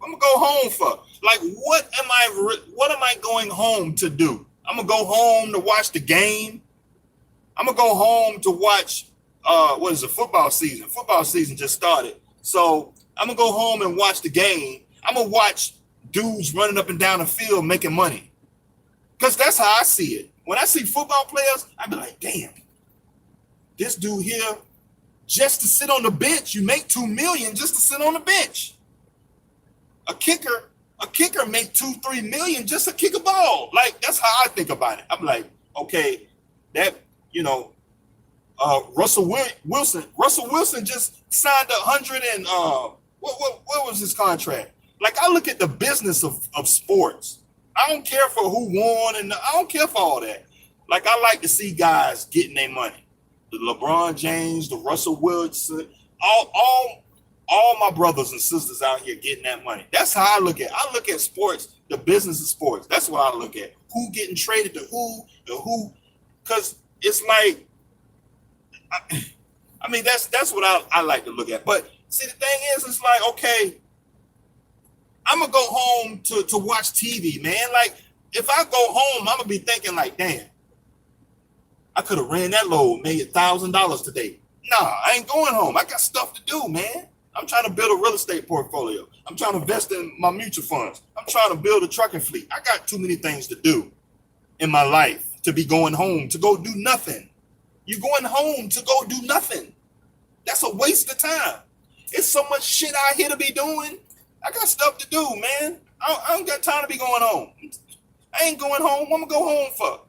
I'm gonna go home for? Like, what am I going home to do? I'm gonna go home to watch the game. I'm gonna go home to watch what is it, football season. Football season just started. So I'm gonna go home and watch the game. I'm gonna watch dudes running up and down the field making money. Because that's how I see it. When I see football players, I be like, damn, this dude here, just to sit on the bench, you make $2 million just to sit on the bench. A kicker make $2-3 million just to kick a ball. Like, that's how I think about it. I'm like, okay, that, you know, Russell Wilson just signed 100 and what was his contract? Like, I look at the business of sports. I don't care for who won, and I don't care for all that. Like, I like to see guys getting their money. The LeBron James, the Russell Wilson, all my brothers and sisters out here getting that money. That's how I look at it. I look at sports, the business of sports. That's what I look at. Who getting traded to who, because it's like, I mean, that's what I like to look at. But see, the thing is, it's like, okay, I'm going to go home to watch TV, man. Like, if I go home, I'm going to be thinking like, damn, I could have ran that load, made $1,000 today. Nah, I ain't going home. I got stuff to do, man. I'm trying to build a real estate portfolio. I'm trying to invest in my mutual funds. I'm trying to build a trucking fleet. I got too many things to do in my life to be going home to go do nothing. You're going home to go do nothing. That's a waste of time. It's so much shit out here to be doing. I got stuff to do, man. I don't got time to be going home. I ain't going home. What am I going to go home for?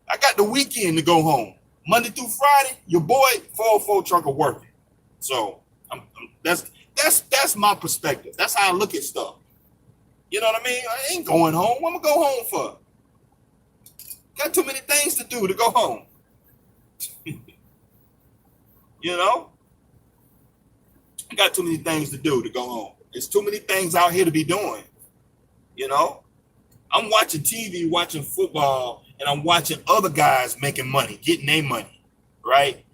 I got the weekend to go home. Monday through Friday, your boy 404 trucker working. So that's my perspective. That's how I look at stuff. You know what I mean? I ain't going home. What am I go home for? Got too many things to do to go home. You know? I got too many things to do to go home. There's too many things out here to be doing. You know? I'm watching TV, watching football, and I'm watching other guys making money, getting their money, right?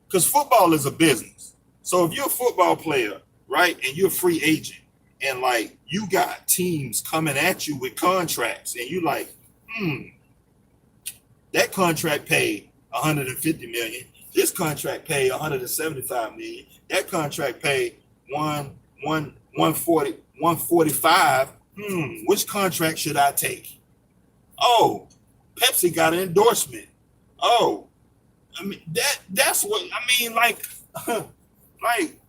Because football is a business. So if you're a football player, right, and you're a free agent, and like you got teams coming at you with contracts, and you like, that contract paid 150 million. This contract paid 175 million. That contract paid 140, 145. Which contract should I take? Oh, Pepsi got an endorsement. Oh, I mean that's what I mean. Like, like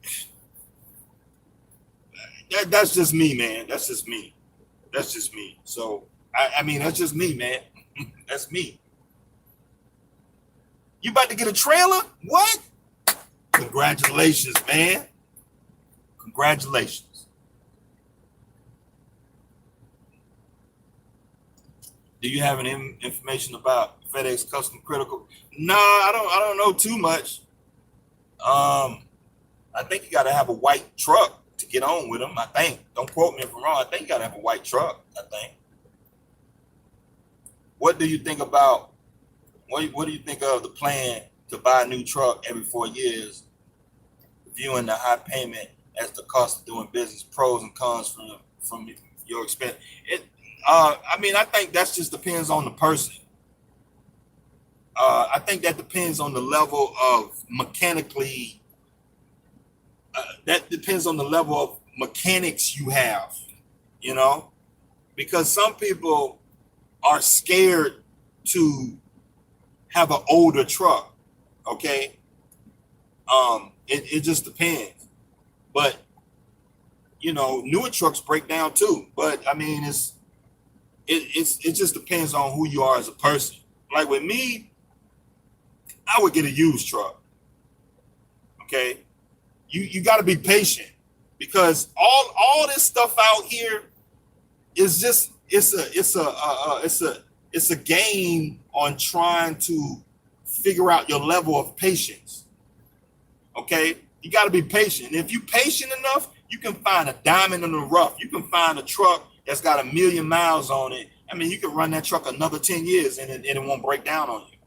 that's just me, man. That's just me. That's just me. So I mean that's just me, man. That's me. You about to get a trailer? What? Congratulations, man. Congratulations. Do you have any information about FedEx Custom Critical? No, I don't know too much. I think you got to have a white truck to get on with them. I think. Don't quote me if I'm wrong. I think you got to have a white truck. I think. What do you think about? What do you think of the plan to buy a new truck every 4 years, viewing the high payment as the cost of doing business, pros and cons from your expense? I mean, I think that just depends on the person. I think that depends on the level of mechanically. That depends on the level of mechanics you have, you know, because some people are scared to have an older truck. Okay. It just depends. But, you know, newer trucks break down too. But I mean, it just depends on who you are as a person. Like with me, I would get a used truck. Okay. You got to be patient because all this stuff out here is just it's a game on trying to figure out your level of patience. Okay, you got to be patient. If you're patient enough, you can find a diamond in the rough. You can find a truck that's got 1 million miles on it. I mean, you can run that truck another 10 years and it won't break down on you,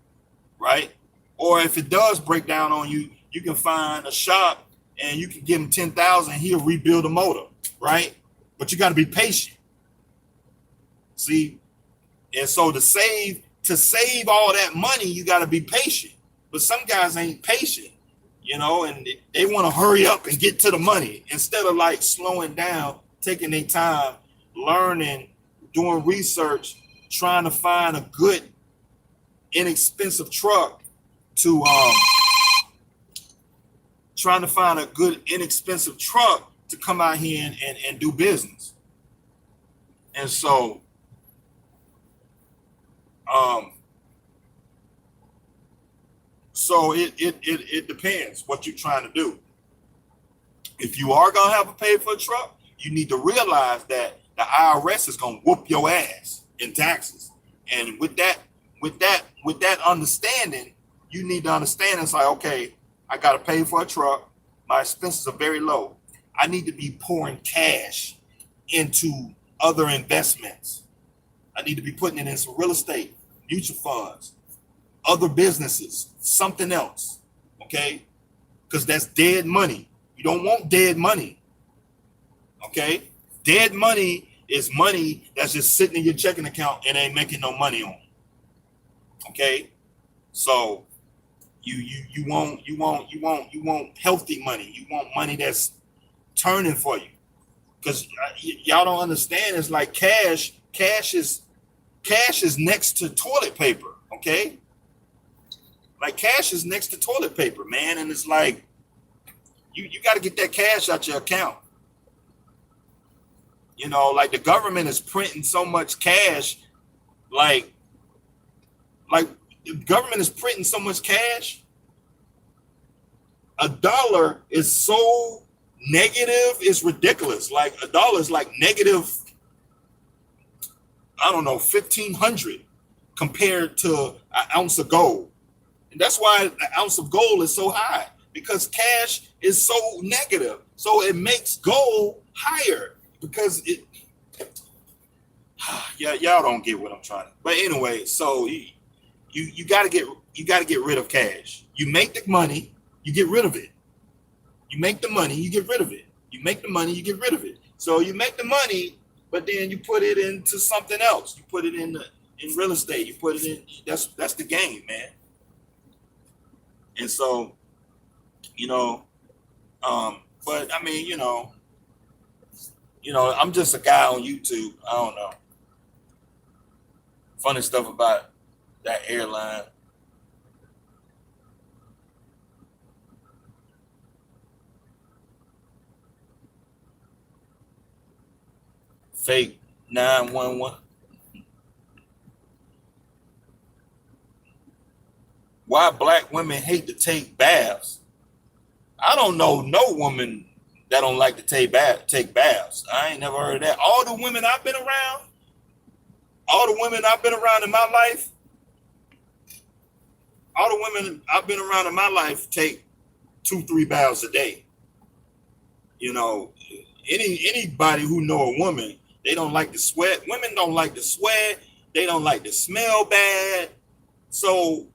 right? Or if it does break down on you, you can find a shop and you can give him 10,000, he'll rebuild the motor, right? But you got to be patient. See, and so to save all that money, you got to be patient. But some guys ain't patient, you know, and they want to hurry up and get to the money instead of like slowing down, taking their time, learning, doing research, trying to find a good, inexpensive truck to come out here and do business. And so it depends what you're trying to do. If you are gonna have to pay for a truck, you need to realize that the IRS is gonna whoop your ass in taxes. And with that understanding, you need to understand it's like, okay, I gotta pay for a truck. My expenses are very low. I need to be pouring cash into other investments. I need to be putting it in some real estate, mutual funds, other businesses, something else, okay? Because that's dead money. You don't want dead money, okay? Dead money is money that's just sitting in your checking account and ain't making no money on, okay? So you want healthy money. You want money that's turning for you, because y'all don't understand. It's like cash is next to toilet paper, okay? Like cash is next to toilet paper, man. And it's like you got to get that cash out your account. You know, like the government is printing so much cash, like Like the government is printing so much cash. A dollar is so negative, it's ridiculous. Like a dollar is like negative, I don't know, 1,500 compared to an ounce of gold. And that's why an ounce of gold is so high, because cash is so negative. So it makes gold higher because it, yeah, y'all don't get what I'm trying to. But anyway, so you gotta get rid of cash. You make the money, you get rid of it. You make the money, you get rid of it. You make the money, you get rid of it. So you make the money, but then you put it into something else. You put it in real estate. You put it in. That's the game, man. And so, but I mean, I'm just a guy on YouTube. I don't know. Funny stuff about that airline. Fake 911. Why black women hate to take baths? I don't know no woman that don't like to take baths. I ain't never heard of that. All the women I've been around in my life, take 2-3 baths a day. Anybody who know a woman, they don't like to sweat. Women don't like to sweat. They don't like to smell bad. So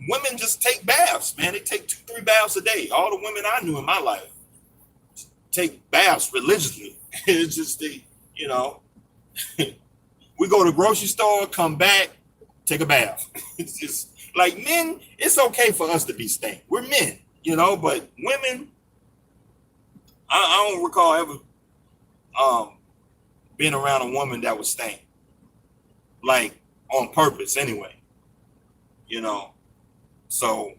women just take baths, man. They take 2-3 baths a day. All the women I knew in my life take baths religiously. It's just we go to the grocery store, come back, take a bath. It's just like men, it's okay for us to be stank. We're men, but women, I don't recall ever being around a woman that was stank. Like on purpose anyway. So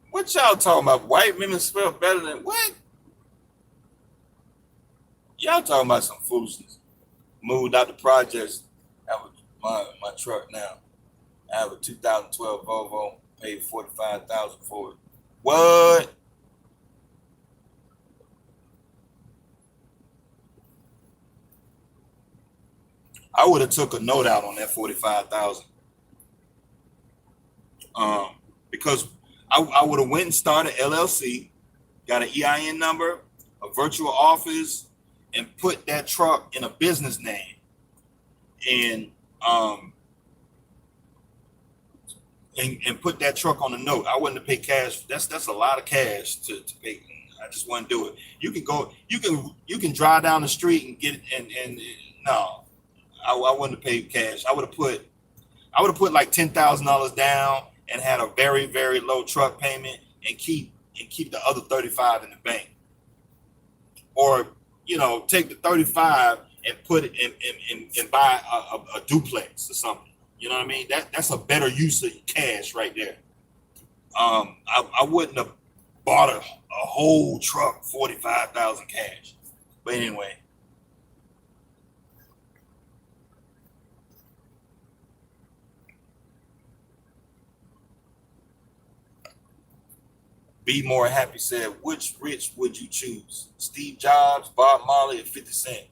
what y'all talking about? White women smell better than what? Y'all talking about some foolishness. Moved out the projects. I have my truck now. I have a 2012 Volvo. Paid $45,000 for it. What? I would have took a note out on that 45,000. Because I would have went and started LLC, got an EIN number, a virtual office, and put that truck in a business name, and put that truck on the note. I wouldn't have paid cash. That's a lot of cash to pay. I just wouldn't do it. You can drive down the street and get it, and no, I wouldn't have paid cash. I would have put like $10,000 down and had a very, very low truck payment, and keep the other 35 in the bank, or take the 35 and put it and buy a duplex or something. You know what I mean? That's a better use of cash right there. I wouldn't have bought a whole truck 45,000 cash. But anyway. Be More Happy said, which rich would you choose? Steve Jobs, Bob Marley, or 50 Cent?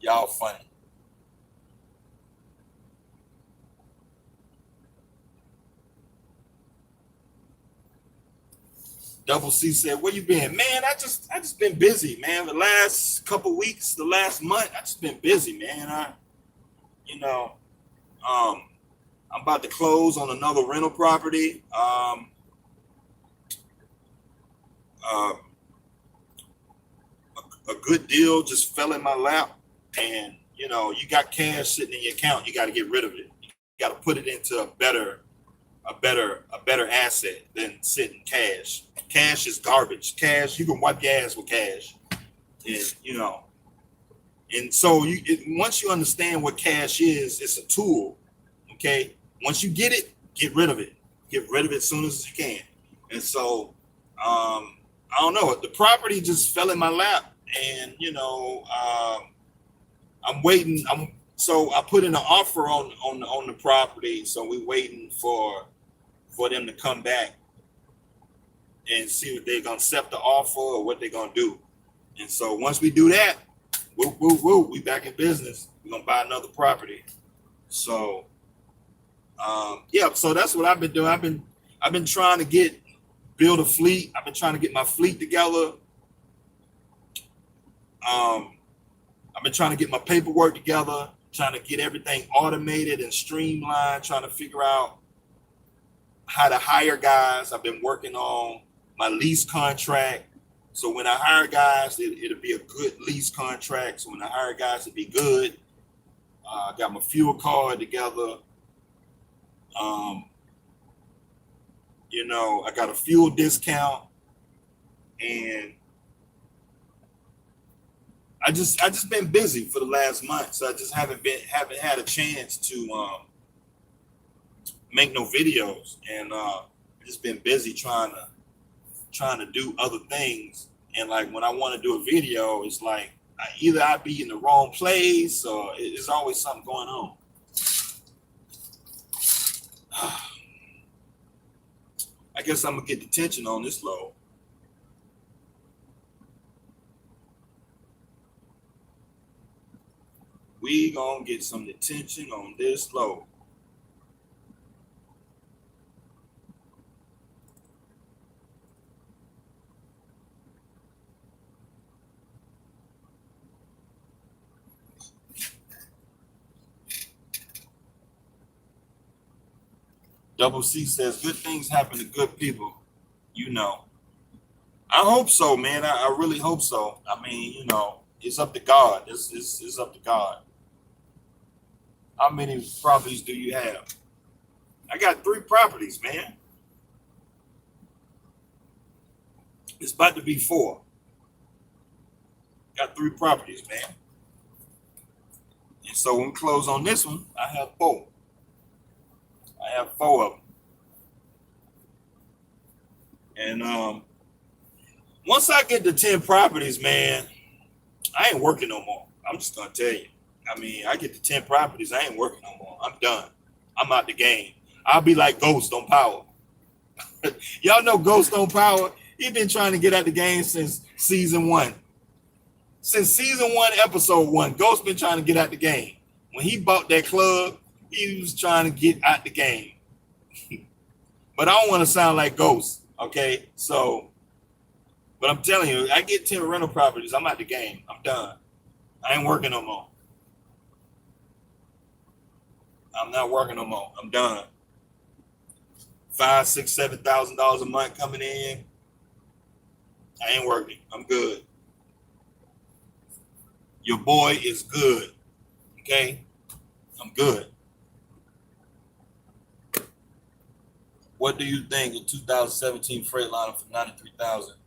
Y'all funny. Double C said, where you been? Man, I just been busy, man. The last couple weeks, the last month, I just been busy, man. I'm about to close on another rental property. A good deal just fell in my lap, and you got cash sitting in your account. You got to get rid of it. You got to put it into a better asset than sitting cash. Cash is garbage. Cash, you can wipe your ass with cash, and and so once you understand what cash is, it's a tool. Okay, once you get it, get rid of it. Get rid of it as soon as you can. And so I don't know. The property just fell in my lap, and I'm waiting. So I put in an offer on the property. So we're waiting for them to come back and see what they're gonna accept the offer or what they're gonna do. And so once we do that, we back in business. We're gonna buy another property. So yeah, so that's what I've been doing. I've been trying to build a fleet. I've been trying to get my fleet together. I've been trying to get my paperwork together, trying to get everything automated and streamlined, trying to figure out how to hire guys. I've been working on my lease contract. So when I hire guys, it'll be a good lease contract. So when I hire guys, it'll be good. I got my fuel card together. I got a fuel discount, and I just been busy for the last month, so I just haven't had a chance to make no videos, and just been busy trying to do other things. And like when I want to do a video, it's like either I be in the wrong place or it's always something going on. I guess I'm gonna get detention on this load. We gonna get some detention on this load. Double C says, good things happen to good people. I hope so, man. I really hope so. I mean, it's up to God. It's up to God. How many properties do you have? I got 3 properties, man. It's about to be 4. Got 3 properties, man. And so when we close on this one, I have 4. I have 4 of them. And once I get to 10 properties, man, I ain't working no more. I'm just gonna tell you. I mean, I get to 10 properties, I ain't working no more. I'm done. I'm out the game. I'll be like Ghost on Power. Y'all know Ghost on Power? He been trying to get out the game since season 1. Since season 1, episode 1, Ghost been trying to get out the game. When he bought that club, he was trying to get out the game. But I don't want to sound like Ghost, okay? So, but I'm telling you, I get 10 rental properties, I'm out the game. I'm done. I ain't working no more. I'm not working no more. I'm done. $5,000, $6,000, $7,000 a month coming in. I ain't working. I'm good. Your boy is good. Okay? I'm good. What do you think of 2017 Freightliner for $93,000?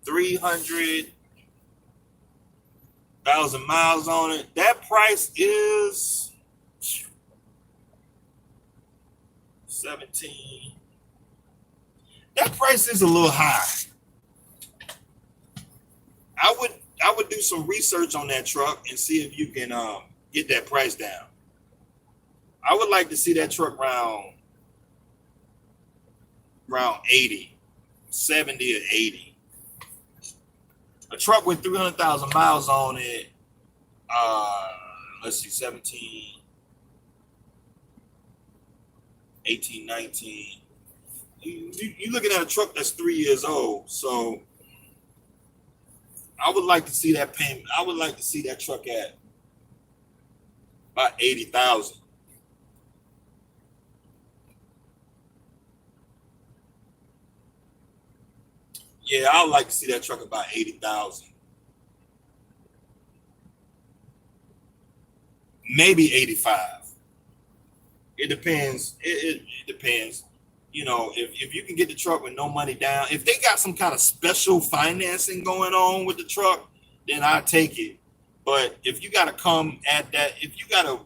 300,000 miles on it. That price is 17. That price is a little high. I would do some research on that truck and see if you can get that price down. I would like to see that truck around 80, 70 or 80. A truck with 300,000 miles on it. Let's see, 17, 18, 19. You're looking at a truck that's 3 years old. So I would like to see that payment. I would like to see that truck at about 80,000. Yeah, I would like to see that truck about 80,000. Maybe 85. It depends. It depends. If you can get the truck with no money down, if they got some kind of special financing going on with the truck, then I take it. But if you gotta come at that, if you gotta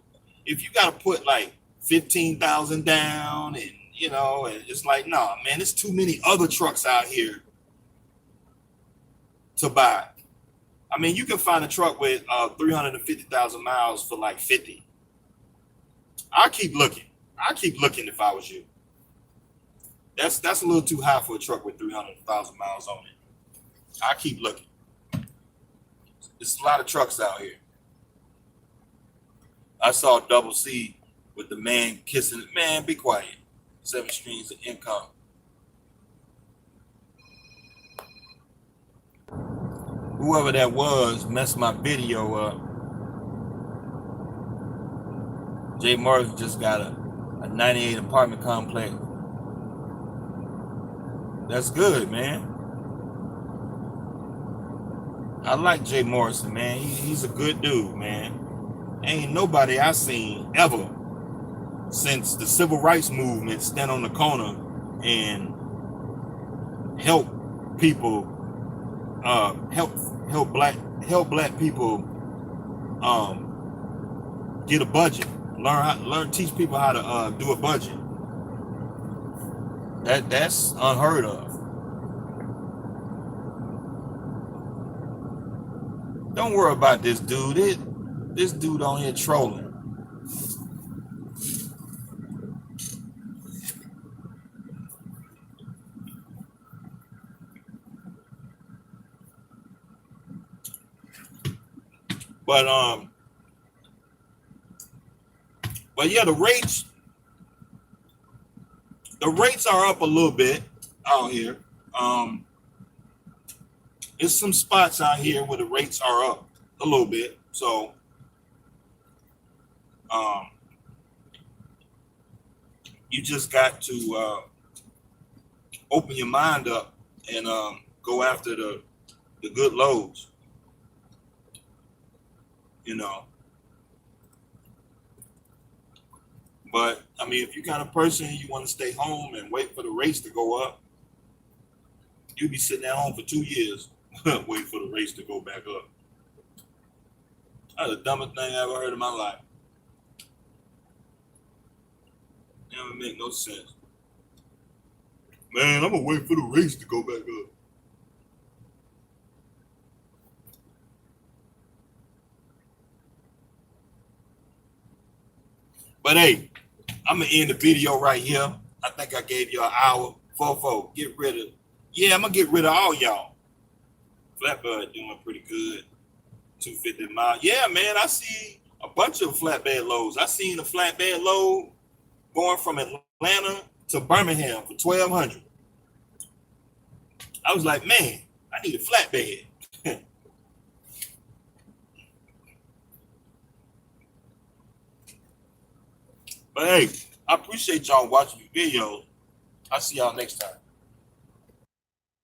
put like 15,000 down and you know, and it's like, nah, man, there's too many other trucks out here to buy. I mean, you can find a truck with 350,000 miles for like 50. I keep looking. I keep looking if I was you. That's a little too high for a truck with 300,000 miles on it. I keep looking. There's a lot of trucks out here. I saw Double C with the man kissing it. Man, be quiet. 7 streams of income. Whoever that was messed my video up. Jay Morris just got a 98 apartment complex. That's good, man. I like Jay Morrison, man. He's a good dude, man. Ain't nobody I seen ever since the civil rights movement stand on the corner and help people, help black people get a budget. Teach people how to do a budget. That's unheard of. Don't worry about this dude. This dude on here trolling. But yeah, the rates are up a little bit out here. There's some spots out here where the rates are up a little bit. So you just got to open your mind up and go after the good loads, you know. But I mean, if you kind of person you want to stay home and wait for the rates to go up, you'll be sitting at home for 2 years waiting for the rates to go back up. That's the dumbest thing I ever heard in my life. Never make no sense. Man, I'm gonna wait for the rates to go back up. But hey, I'm gonna end the video right here. I think I gave you an hour. Fofo, get rid of. Yeah, I'm gonna get rid of all y'all. Flatbed doing pretty good. 250 miles. Yeah, man, I see a bunch of flatbed loads. I seen a flatbed load going from Atlanta to Birmingham for 1,200. I was like, man, I need a flatbed. But hey, I appreciate y'all watching the video. I'll see y'all next time.